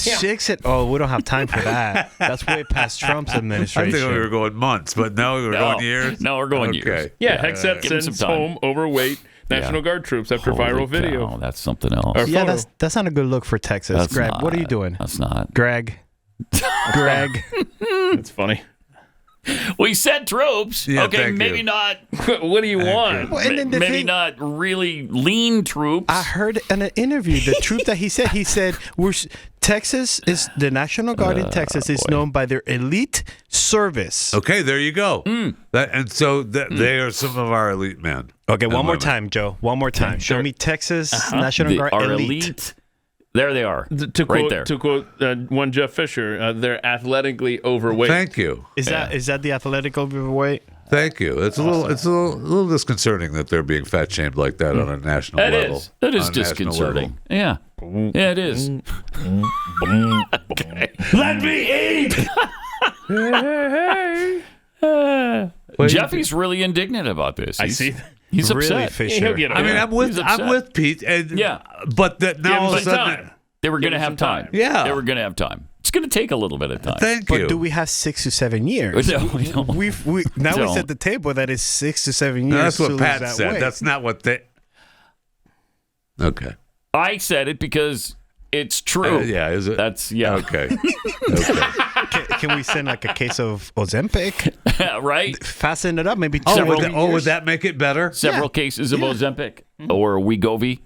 don't have time for that. That's way past Trump's administration. I think we were going months, but no, we were going years. No, we're going years. Yeah, Hegseth sends home overweight National Guard troops after viral video. Cow, that's something else. Yeah, that's not a good look for Texas. That's Greg, not. what are you doing? That's not. Greg. That's funny. We sent troops. Yeah, okay, maybe not. What do you want? Well, and then maybe not really lean troops. I heard in an interview the troop that he said Texas is the National Guard in Texas is known by their elite service. Okay, there you go. They are some of our elite men. Okay, one more time, Joe. One more time. Show me Texas National Guard elite. There they are. To quote one Jeff Fisher, they're athletically overweight. Thank you. Is that the athletic overweight? Thank you. It's a little disconcerting that they're being fat shamed like that on a national level. That is disconcerting. Yeah. Yeah, it is. Okay. Let me eat. Jeffy's really indignant about this. I see. He's really upset. Fisher. I'm with Pete. But that now all of a sudden they were going to have time. Yeah, they were going to have time. It's going to take a little bit of time. Thank you. But do we have 6 to 7 years? No, we don't. We set the table that is 6 to 7 years. No, that's what Pat that said. way. That's not what they. Okay. I said it because it's true. Is it? Okay. Can we send like a case of Ozempic? Right. Fasten it up, maybe. Would that make it better? Several cases of Ozempic or Wegovy.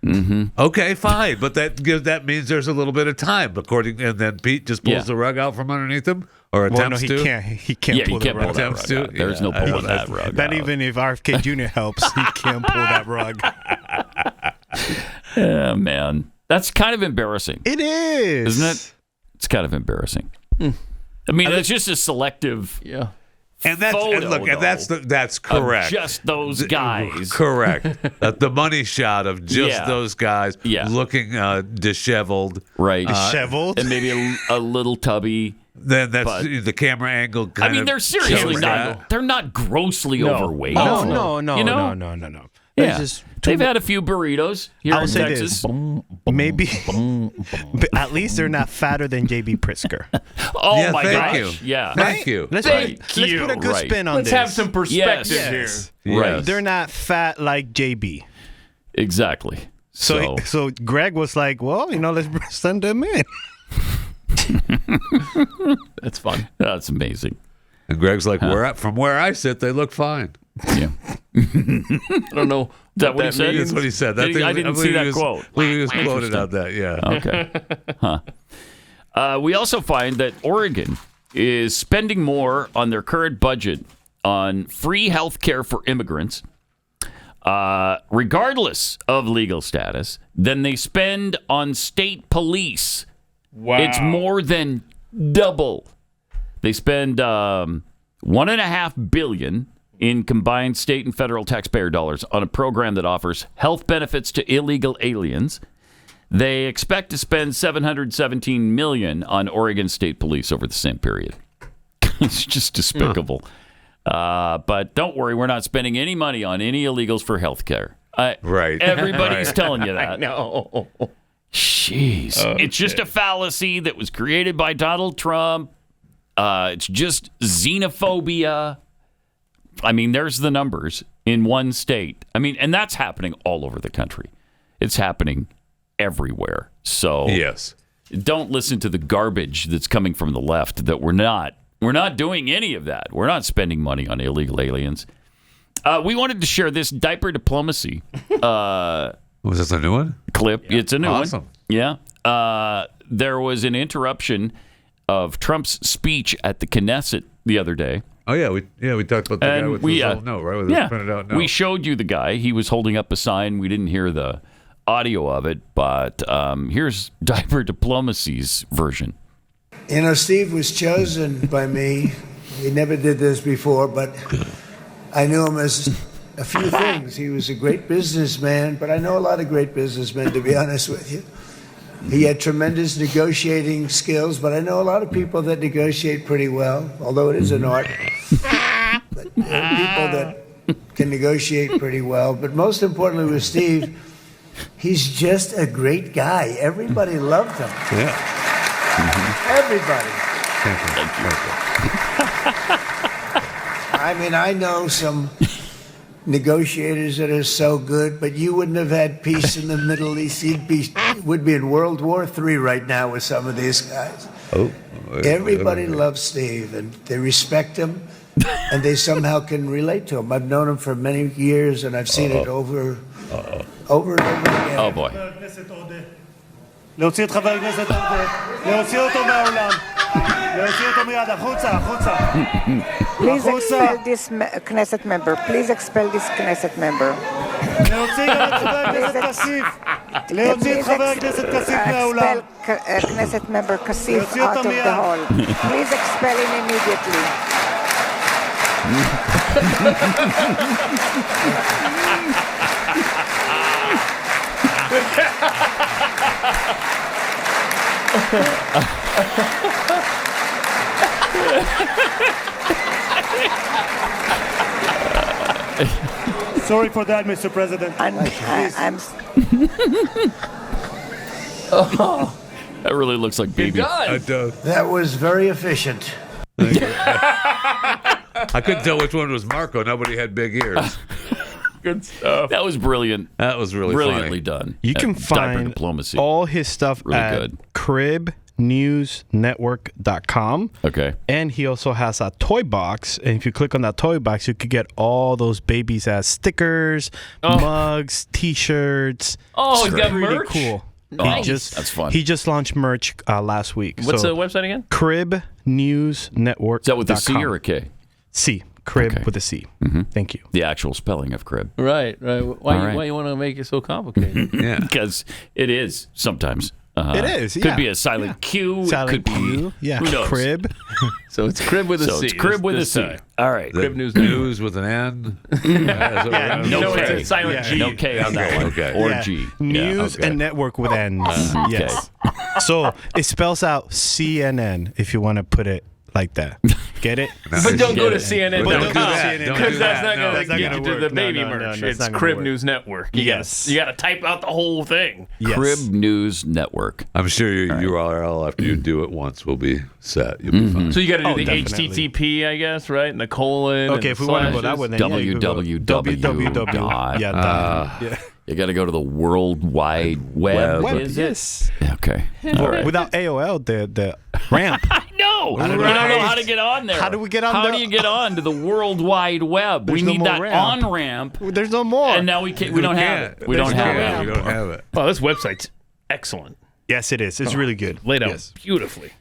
Mm-hmm. Okay, fine, but that means there's a little bit of time, and then Pete just pulls the rug out from underneath him, or attempts to. He can't pull the rug. Attempts to. There's no pulling that rug. Not even if RFK Jr. helps, he can't pull that rug. Yeah, man, that's kind of embarrassing. It is, isn't it? It's kind of embarrassing. I mean, it's just a selective. Yeah. And that's correct. Just those guys. Correct. The money shot of just those guys looking disheveled. Right. Disheveled. And maybe a little tubby. Then that's the camera angle. They're seriously not. They're not grossly overweight. No. You know? No. Yeah. They've had a few burritos here in Texas. Maybe. But at least they're not fatter than J.B. Pritzker. My gosh. Yeah. Thank you. Let's put a good spin on Let's this. have some perspective here. Right. They're not fat like J.B. Exactly. So Greg was like, well, let's send them in. That's fun. That's amazing. And Greg's like, from where I sit, they look fine. Yeah. I don't know. Is that what he said? That's what he said. I didn't see that quote. He was quoted on that, yeah. Okay. We also find that Oregon is spending more on their current budget on free health care for immigrants, regardless of legal status, than they spend on state police. Wow. It's more than double. They spend $1.5 billion in combined state and federal taxpayer dollars on a program that offers health benefits to illegal aliens. They expect to spend $717 million on Oregon State Police over the same period. It's just despicable. But don't worry, we're not spending any money on any illegals for health care. Right. Everybody's telling you that. I know. Jeez. Okay. It's just a fallacy that was created by Donald Trump. It's just xenophobia. I mean, there's the numbers in one state. I mean, and that's happening all over the country. It's happening everywhere. So yes, don't listen to the garbage that's coming from the left that we're not doing any of that. We're not spending money on illegal aliens. We wanted to share this diaper diplomacy. Was this a new one? Clip. Yeah. It's a new one. Awesome. Yeah. there was an interruption of Trump's speech at the Knesset the other day. Oh yeah, we talked about the guy with his little note, right? With his printed out note. We showed you the guy. He was holding up a sign. We didn't hear the audio of it, but here's Diaper Diplomacy's version. You know, Steve was chosen by me. He never did this before, but I knew him as a few things. He was a great businessman, but I know a lot of great businessmen, to be honest with you. He had tremendous negotiating skills, but I know a lot of people that negotiate pretty well, although it is an art. But people that can negotiate pretty well. But most importantly with Steve, he's just a great guy. Everybody loved him. Yeah. Everybody. I mean, I know some negotiators that are so good, but you wouldn't have had peace in the Middle East. Would be in World War III right now with some of these guys. Everybody loves Steve, and they respect him, and they somehow can relate to him. I've known him for many years, and I've seen it over and over again. Oh boy. להוציא את חבר הכנסת עודה, להוציא אותו מהאולם, להוציא אותו מיד, החוצה. Please expel this Knesset member. Please expel this Knesset member. להוציא גם את חבר הכנסת כסיף. להוציא את חבר הכנסת כסיף מהאולם. Expel Knesset member Kasif out of the hall. Please expel him immediately. Sorry for that, Mr. President. I'm That really looks like baby. It does. That was very efficient. I couldn't tell which one was Marco. Nobody had big ears. Good stuff. That was brilliant. That was really brilliantly funny. done. You can find Diplomacy. all his stuff Really at good. cribnewsnetwork.com. Okay. And he also has a toy box. And if you click on that toy box, you could get all those babies as stickers, mugs, T-shirts. Oh, he's got really merch? Cool. Nice. That's fun. He just launched merch last week. What's the website again? cribnewsnetwork.com. Is that with a C or a K? C. Crib with a C. Thank you. The actual spelling of crib. Right. Why you want to make it so complicated? Yeah. Because it is sometimes. It is, Could yeah. be a silent Q. Silent it could Q. be, Yeah. who knows? Crib. So it's crib with a C. It's crib with a C. All right. Crib News News with an N. No it's K. a silent G. No K on that one. Okay. Or Yeah. G. News and network with N's. Yes. So it spells out CNN if you want to put it like that. Get it? But don't go to But don't do CNN.com that. Don't do because that's that. not No, going that's to not get gonna you to work. the No, baby no, no, merch. that's It's not gonna Crib work. News Network. Yes. You got to type out the whole thing. Yes. Crib News Network. I'm sure your URL after you do it once will be set. You'll be fine. So you got to do the definitely. HTTP, I guess, right? And the colon. Okay, if we want to go that way, then you go www. Yeah. You got to go to the World Wide Web. Is it? Yes. Okay. All right. Without AOL, the ramp. I know. I don't know how to get on there. How do we get on How there? do you get on to the World Wide Web? There's we no need more that ramp. on ramp. There's no more. And now we can't. We don't have it. We don't have it. We don't have it. Well, this website's excellent. Yes, it is. It's really good. Laid out Yes. beautifully.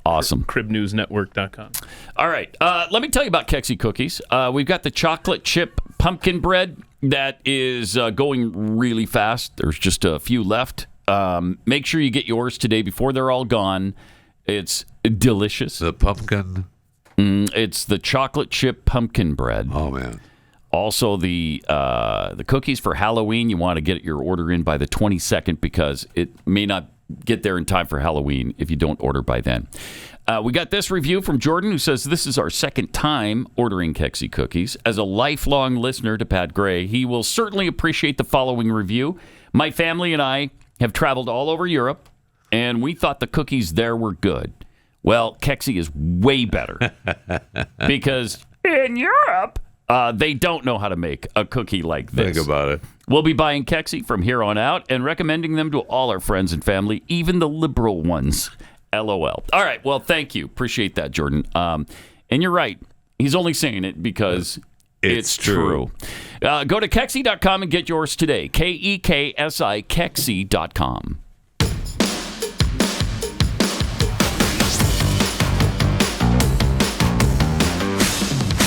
Awesome. cribnewsnetwork.com. All right. Let me tell you about Kexi Cookies. We've got the chocolate chip pumpkin bread that is going really fast. There's just a few left. Make sure you get yours today before they're all gone. It's delicious. The pumpkin. It's the chocolate chip pumpkin bread. Oh, man. Also, the cookies for Halloween. You want to get your order in by the 22nd because it may not get there in time for Halloween if you don't order by then. We got this review from Jordan who says, this is our second time ordering Kexi cookies. As a lifelong listener to Pat Gray, he will certainly appreciate the following review. My family and I have traveled all over Europe, and we thought the cookies there were good. Well, Kexi is way better because in Europe, they don't know how to make a cookie like this. Think about it. We'll be buying Kexi from here on out and recommending them to all our friends and family, even the liberal ones. LOL. All right. Well, thank you. Appreciate that, Jordan. And you're right. He's only saying it because it's true. Go to Kexi.com and get yours today. KEKSI, Kexi.com.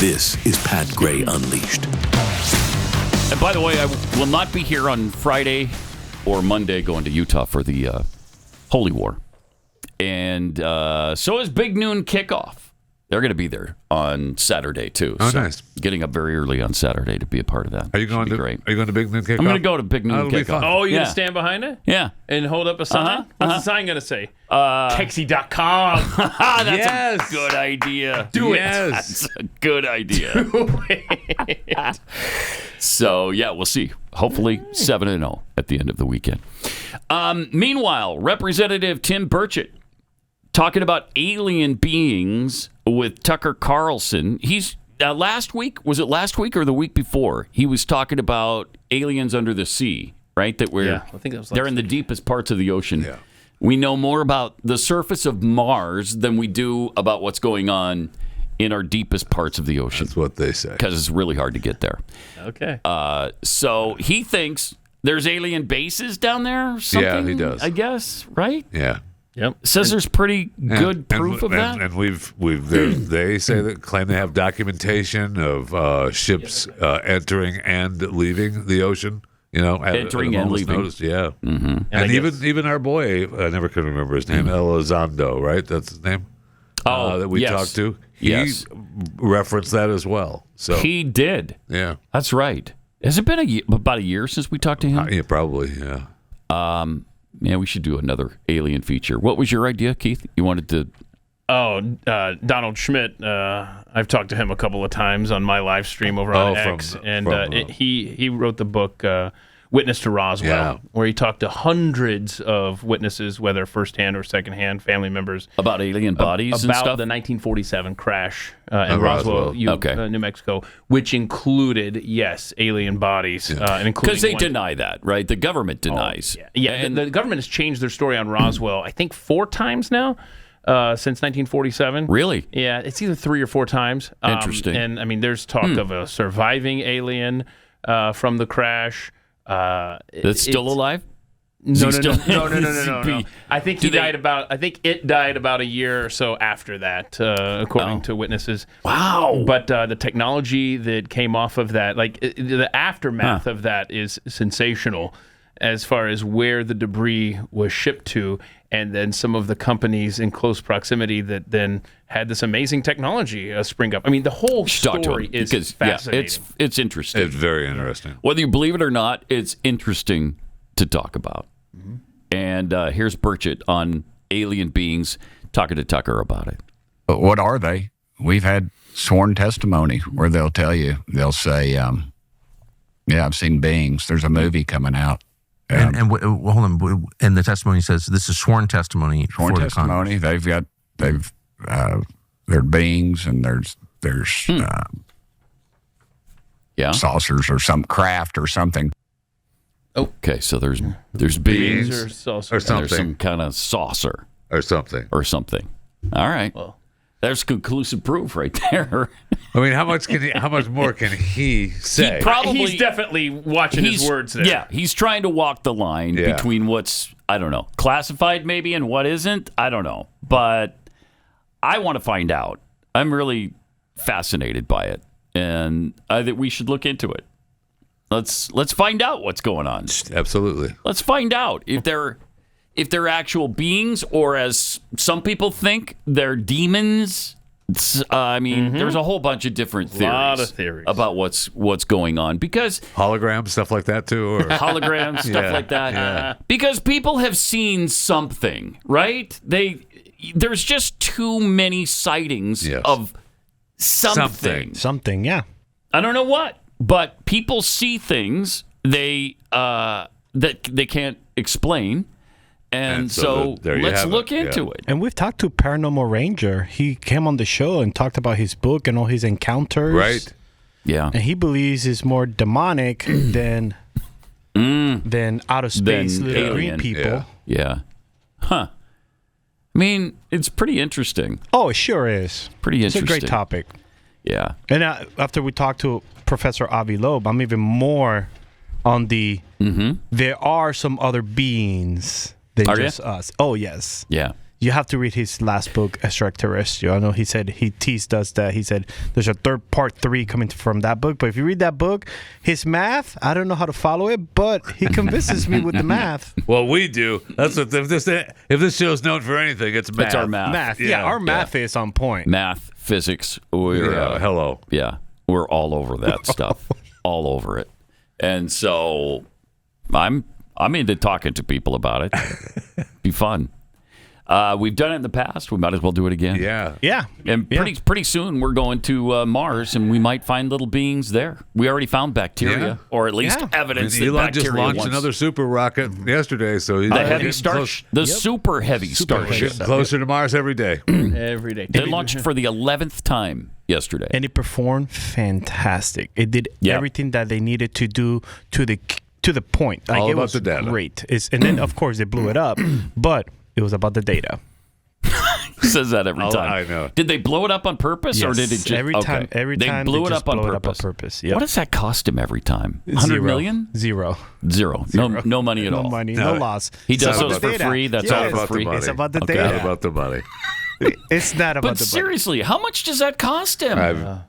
This is Pat Gray Unleashed. And by the way, I will not be here on Friday or Monday going to Utah for the Holy War. And so is Big Noon Kickoff. They're going to be there on Saturday, too. Oh, so nice. Getting up very early on Saturday to be a part of that. Are you going to great. Are you going to Big Noon Kickoff? I'm going to go to Big Noon Kickoff. Oh, you're going to stand behind it? Yeah. And hold up a sign? What's the sign going to say? Kexi.com. That's a good idea. Do it. That's a good idea. Do it. So, yeah, we'll see. Hopefully 7-0 at the end of the weekend. Meanwhile, Representative Tim Burchett talking about alien beings with Tucker Carlson. He's last week, was it last week or the week before? He was talking about aliens under the sea, right? That I think that was they're in the deepest parts of the ocean. Yeah. We know more about the surface of Mars than we do about what's going on in our deepest parts of the ocean. That's what they say. Because it's really hard to get there. Okay. So he thinks there's alien bases down there or something. Yeah, he does. I guess, right? Yeah. Yep. Says there's pretty good proof of that. And they say that claim they have documentation of ships entering and leaving the ocean. You know, entering and leaving. Notice, yeah. Mm-hmm. And even our boy, I never could remember his name, Elizondo, right? That's his name. That we talked to. He referenced that as well. So he did. Yeah, that's right. Has it been about a year since we talked to him? Yeah, probably. Yeah. Yeah, we should do another alien feature. What was your idea, Keith? You wanted to... Donald Schmidt. I've talked to him a couple of times on my live stream over on X. He wrote the book Witness to Roswell, where he talked to hundreds of witnesses, whether firsthand or secondhand, family members. About alien bodies and stuff? About the 1947 crash in Roswell, New Mexico, which included, alien bodies. Because they deny that, right? The government denies. And the government has changed their story on Roswell, I think 4 times now. Since 1947. Really? Yeah, it's either 3 or 4 times. Interesting. And I mean, there's talk of a surviving alien from the crash. That's still alive? No. I think it died about a year or so after that, according to witnesses. Wow. But the technology that came off of that, like the aftermath of that, is sensational as far as where the debris was shipped to, and then some of the companies in close proximity that then had this amazing technology spring up. I mean, the whole story is fascinating. It's interesting. It's very interesting. Whether you believe it or not, it's interesting to talk about. Mm-hmm. And here's Burchett on alien beings talking to Tucker about it. But what are they? We've had sworn testimony where they'll say, I've seen beings. There's a movie coming out. Hold on. And the testimony says this is sworn testimony. Sworn testimony. They're beings, and there's saucers or some craft or something. Okay, so there's beings or saucer. Or something. There's some kind of saucer or something. All right. Well, there's conclusive proof right there. I mean, how much more can he say? He's definitely watching his words there. Yeah, he's trying to walk the line between what's, I don't know, classified maybe and what isn't. I don't know. But I want to find out. I'm really fascinated by it. And I think we should look into it. Let's find out what's going on. Absolutely. Let's find out if they're actual beings, or as some people think, they're demons. I mean, there's a whole bunch of different theories. A lot of theories about what's going on, because holograms, stuff like that too, or holograms, stuff like that. Yeah. Because people have seen something, right? There's just too many sightings of something. Something, yeah. I don't know what, but people see things that they can't explain. And so let's look into it. And we've talked to Paranormal Ranger. He came on the show and talked about his book and all his encounters. Right. Yeah. And he believes it's more demonic than outer space little green people. Yeah. Huh. I mean, it's pretty interesting. Oh, it sure is. Pretty interesting. It's a great topic. Yeah. And after we talked to Professor Avi Loeb, I'm even more on there are some other beings than just us. Oh, yes. Yeah. you have to read his last book, Extraterrestrial. I know he said he teased us that. He said there's a part 3 coming from that book. But if you read that book, his math, I don't know how to follow it, but he convinces me with the math. Well, we do. That's what if this show's known for anything, it's math. It's our math. Our math is on point. Math, physics. Hello. Yeah, we're all over that stuff. All over it. And so I'm into talking to people about it. Be fun. We've done it in the past. We might as well do it again. Yeah. And pretty soon we're going to Mars, and we might find little beings there. We already found bacteria, or at least evidence that Elon bacteria just launched another super rocket yesterday, so he's super heavy starship, closer to Mars every day. Every day. They launched for the 11th time yesterday, and it performed fantastic. It did everything that they needed to do to the point. Like, all it about was the data. Great. And then of course they blew it up, but it was about the data. Says that every time. I know. Did they blow it up on purpose, or did it just every time? Every time they blew it just up on blow purpose. It up on purpose. Yep. What does that cost him every time? 100 million? Zero. No money at all. No money. No loss. He does those for data. free. That's all for free. It's about the Not data. about the money. It's not about But the seriously, how much does that cost him? I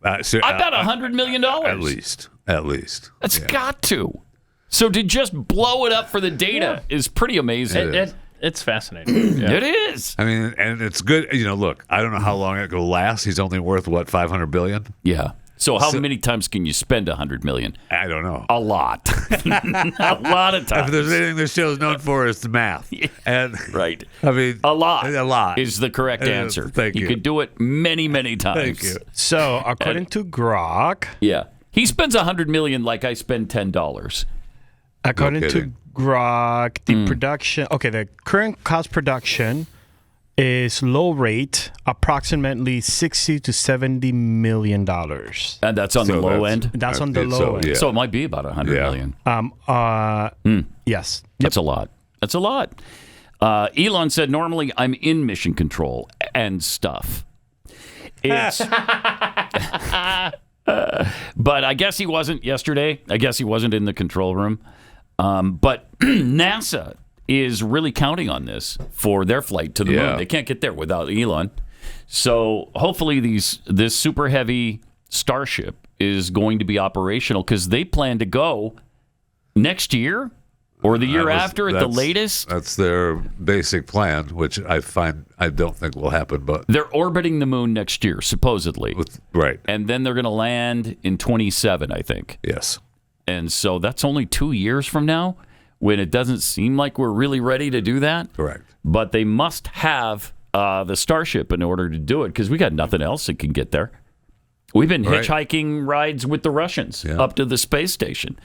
bet $100 million. At least. That's got to. So to just blow it up for the data is pretty amazing. It's fascinating. It is. I mean, and it's good. Look, I don't know how long it will last. He's only worth, what, $500 billion? Yeah. So how many times can you spend $100 million? I don't know. A lot. A lot of times. If there's anything this show's known for, it's the math. And right. I mean, a lot is the correct answer. Thank you. You could do it many, many times. Thank you. So according to Grok, he spends $100 million like I spend $10. According to Grok, the production, the current cost production is low rate, approximately $60 to $70 million. And that's on the low end? That's on the low end. So it might be about $100 million. Yes. That's a lot. That's a lot. Elon said, normally I'm in mission control and stuff. It's... but I guess he wasn't yesterday. I guess he wasn't in the control room. But NASA is really counting on this for their flight to the moon. They can't get there without Elon. So hopefully this super heavy Starship is going to be operational because they plan to go next year or the year after at the latest. That's their basic plan, which I don't think will happen. But they're orbiting the moon next year, supposedly. Right. And then they're going to land in 2027, I think. Yes. And so that's only 2 years from now when it doesn't seem like we're really ready to do that. Correct. But they must have the Starship in order to do it because we got nothing else that can get there. We've been hitchhiking rides with the Russians up to the space station.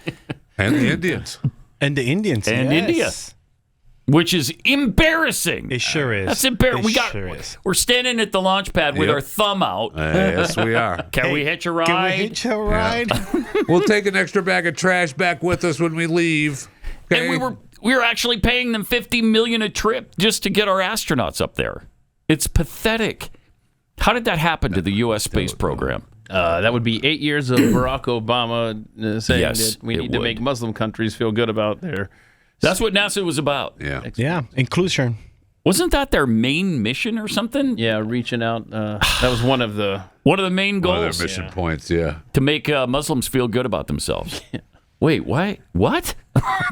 And the Indians. And the Indians. And India. Which is embarrassing. It sure is. That's embarrassing. We're standing at the launch pad with our thumb out. Yes, we are. Can we hitch a ride? Can we hitch a ride? We'll take an extra bag of trash back with us when we leave. Okay? And we were actually paying them $50 million a trip just to get our astronauts up there. It's pathetic. How did that happen to the U.S. space program? That would be 8 years of Barack Obama saying that we need to make Muslim countries feel good about their... That's what NASA was about. Yeah, inclusion. Wasn't that their main mission or something? Yeah, reaching out. That was one of the main goals. One of their mission points, to make Muslims feel good about themselves. Wait, why? What?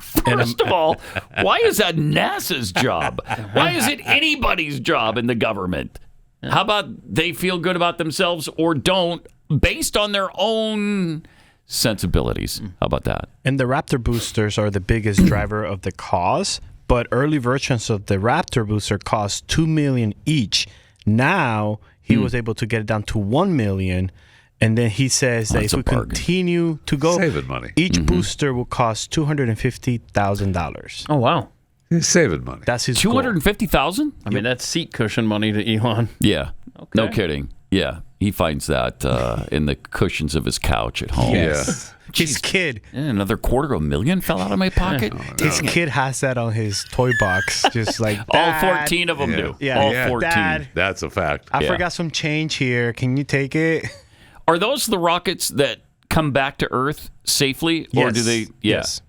First of all, why is that NASA's job? Why is it anybody's job in the government? How about they feel good about themselves or don't based on their own sensibilities? How about that? And the Raptor boosters are the biggest driver of the cause, but early versions of the Raptor booster cost $2 million each. Now he was able to get it down to $1 million. And then he says that if we continue to go, saving money. Each booster will cost $250,000. Oh, wow. He's saving money. That's his $250,000? I mean, that's seat cushion money to Elon. Yeah. Okay. No kidding. Yeah. He finds that in the cushions of his couch at home. Yes. His kid. Another $250,000 fell out of my pocket. His kid has that on his toy box. Just like, all 14 of them do. Yeah. All 14. Dad, that's a fact. I forgot some change here. Can you take it? Are those the rockets that come back to Earth safely? Or do they? Yes.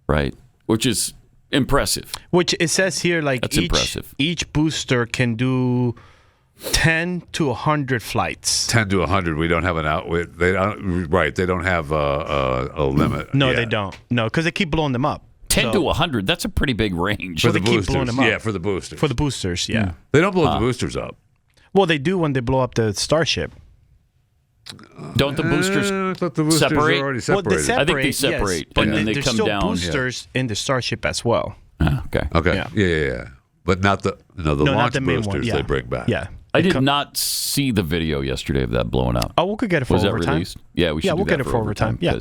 Right. Which is impressive. Which it says here, like That's impressive. Each booster can do 10 to 100 flights. 10 to 100. We don't have an out. They don't have a limit. No, they don't. No, because they keep blowing them up. 10 to 100. That's a pretty big range. For the they keep boosters. blowing them up. Yeah, for the boosters. For the boosters, yeah. They don't blow the boosters up. Well, they do when they blow up the Starship. Don't the boosters I thought the boosters separate? Are already separated. Well, they separate, I think they separate, yes, but and then they there's come still down. boosters in the Starship as well. Okay. Okay. Yeah. But not the launch the main boosters one. Yeah. they bring back. Yeah. I did not see the video yesterday of that blowing up. Oh, we could get it for Was overtime. that released? Yeah, we should. We'll get it for overtime. Yeah.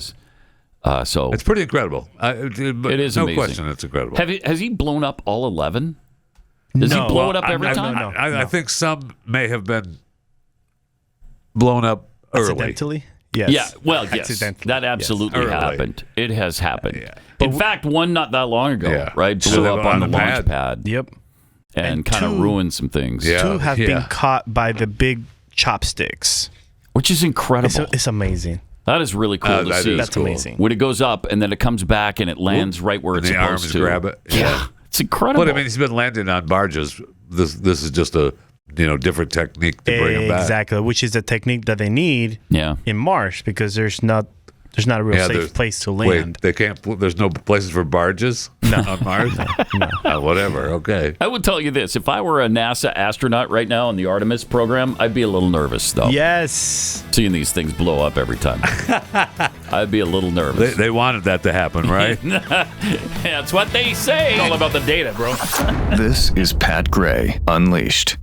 So it's pretty incredible. It is no amazing. question. It's incredible. Has he blown up all 11? Does he blow it up every time? No. I think some may have been blown up early. Accidentally? Yes. Yeah, well, yes. That absolutely happened. It has happened. Yeah. In fact, one not that long ago, right? Blew up on the launch pad. Yep. And kind of ruined some things. Yeah. Two have been caught by the big chopsticks. Which is incredible. It's amazing. That is really cool to see. That's cool. Amazing. When it goes up and then it comes back and it lands right where it's supposed arms to. grab it. Yeah. It's incredible. But I mean, he's been landing on barges. This is just a different technique to bring him back. Exactly, which is the technique that they need in Mars because there's not a real safe place to land. Wait, they can't. There's no places for barges on Mars. No. Whatever. Okay. I would tell you this: if I were a NASA astronaut right now on the Artemis program, I'd be a little nervous, though. Yes. Seeing these things blow up every time, I'd be a little nervous. They wanted that to happen, right? That's what they say. It's all about the data, bro. This is Pat Gray Unleashed.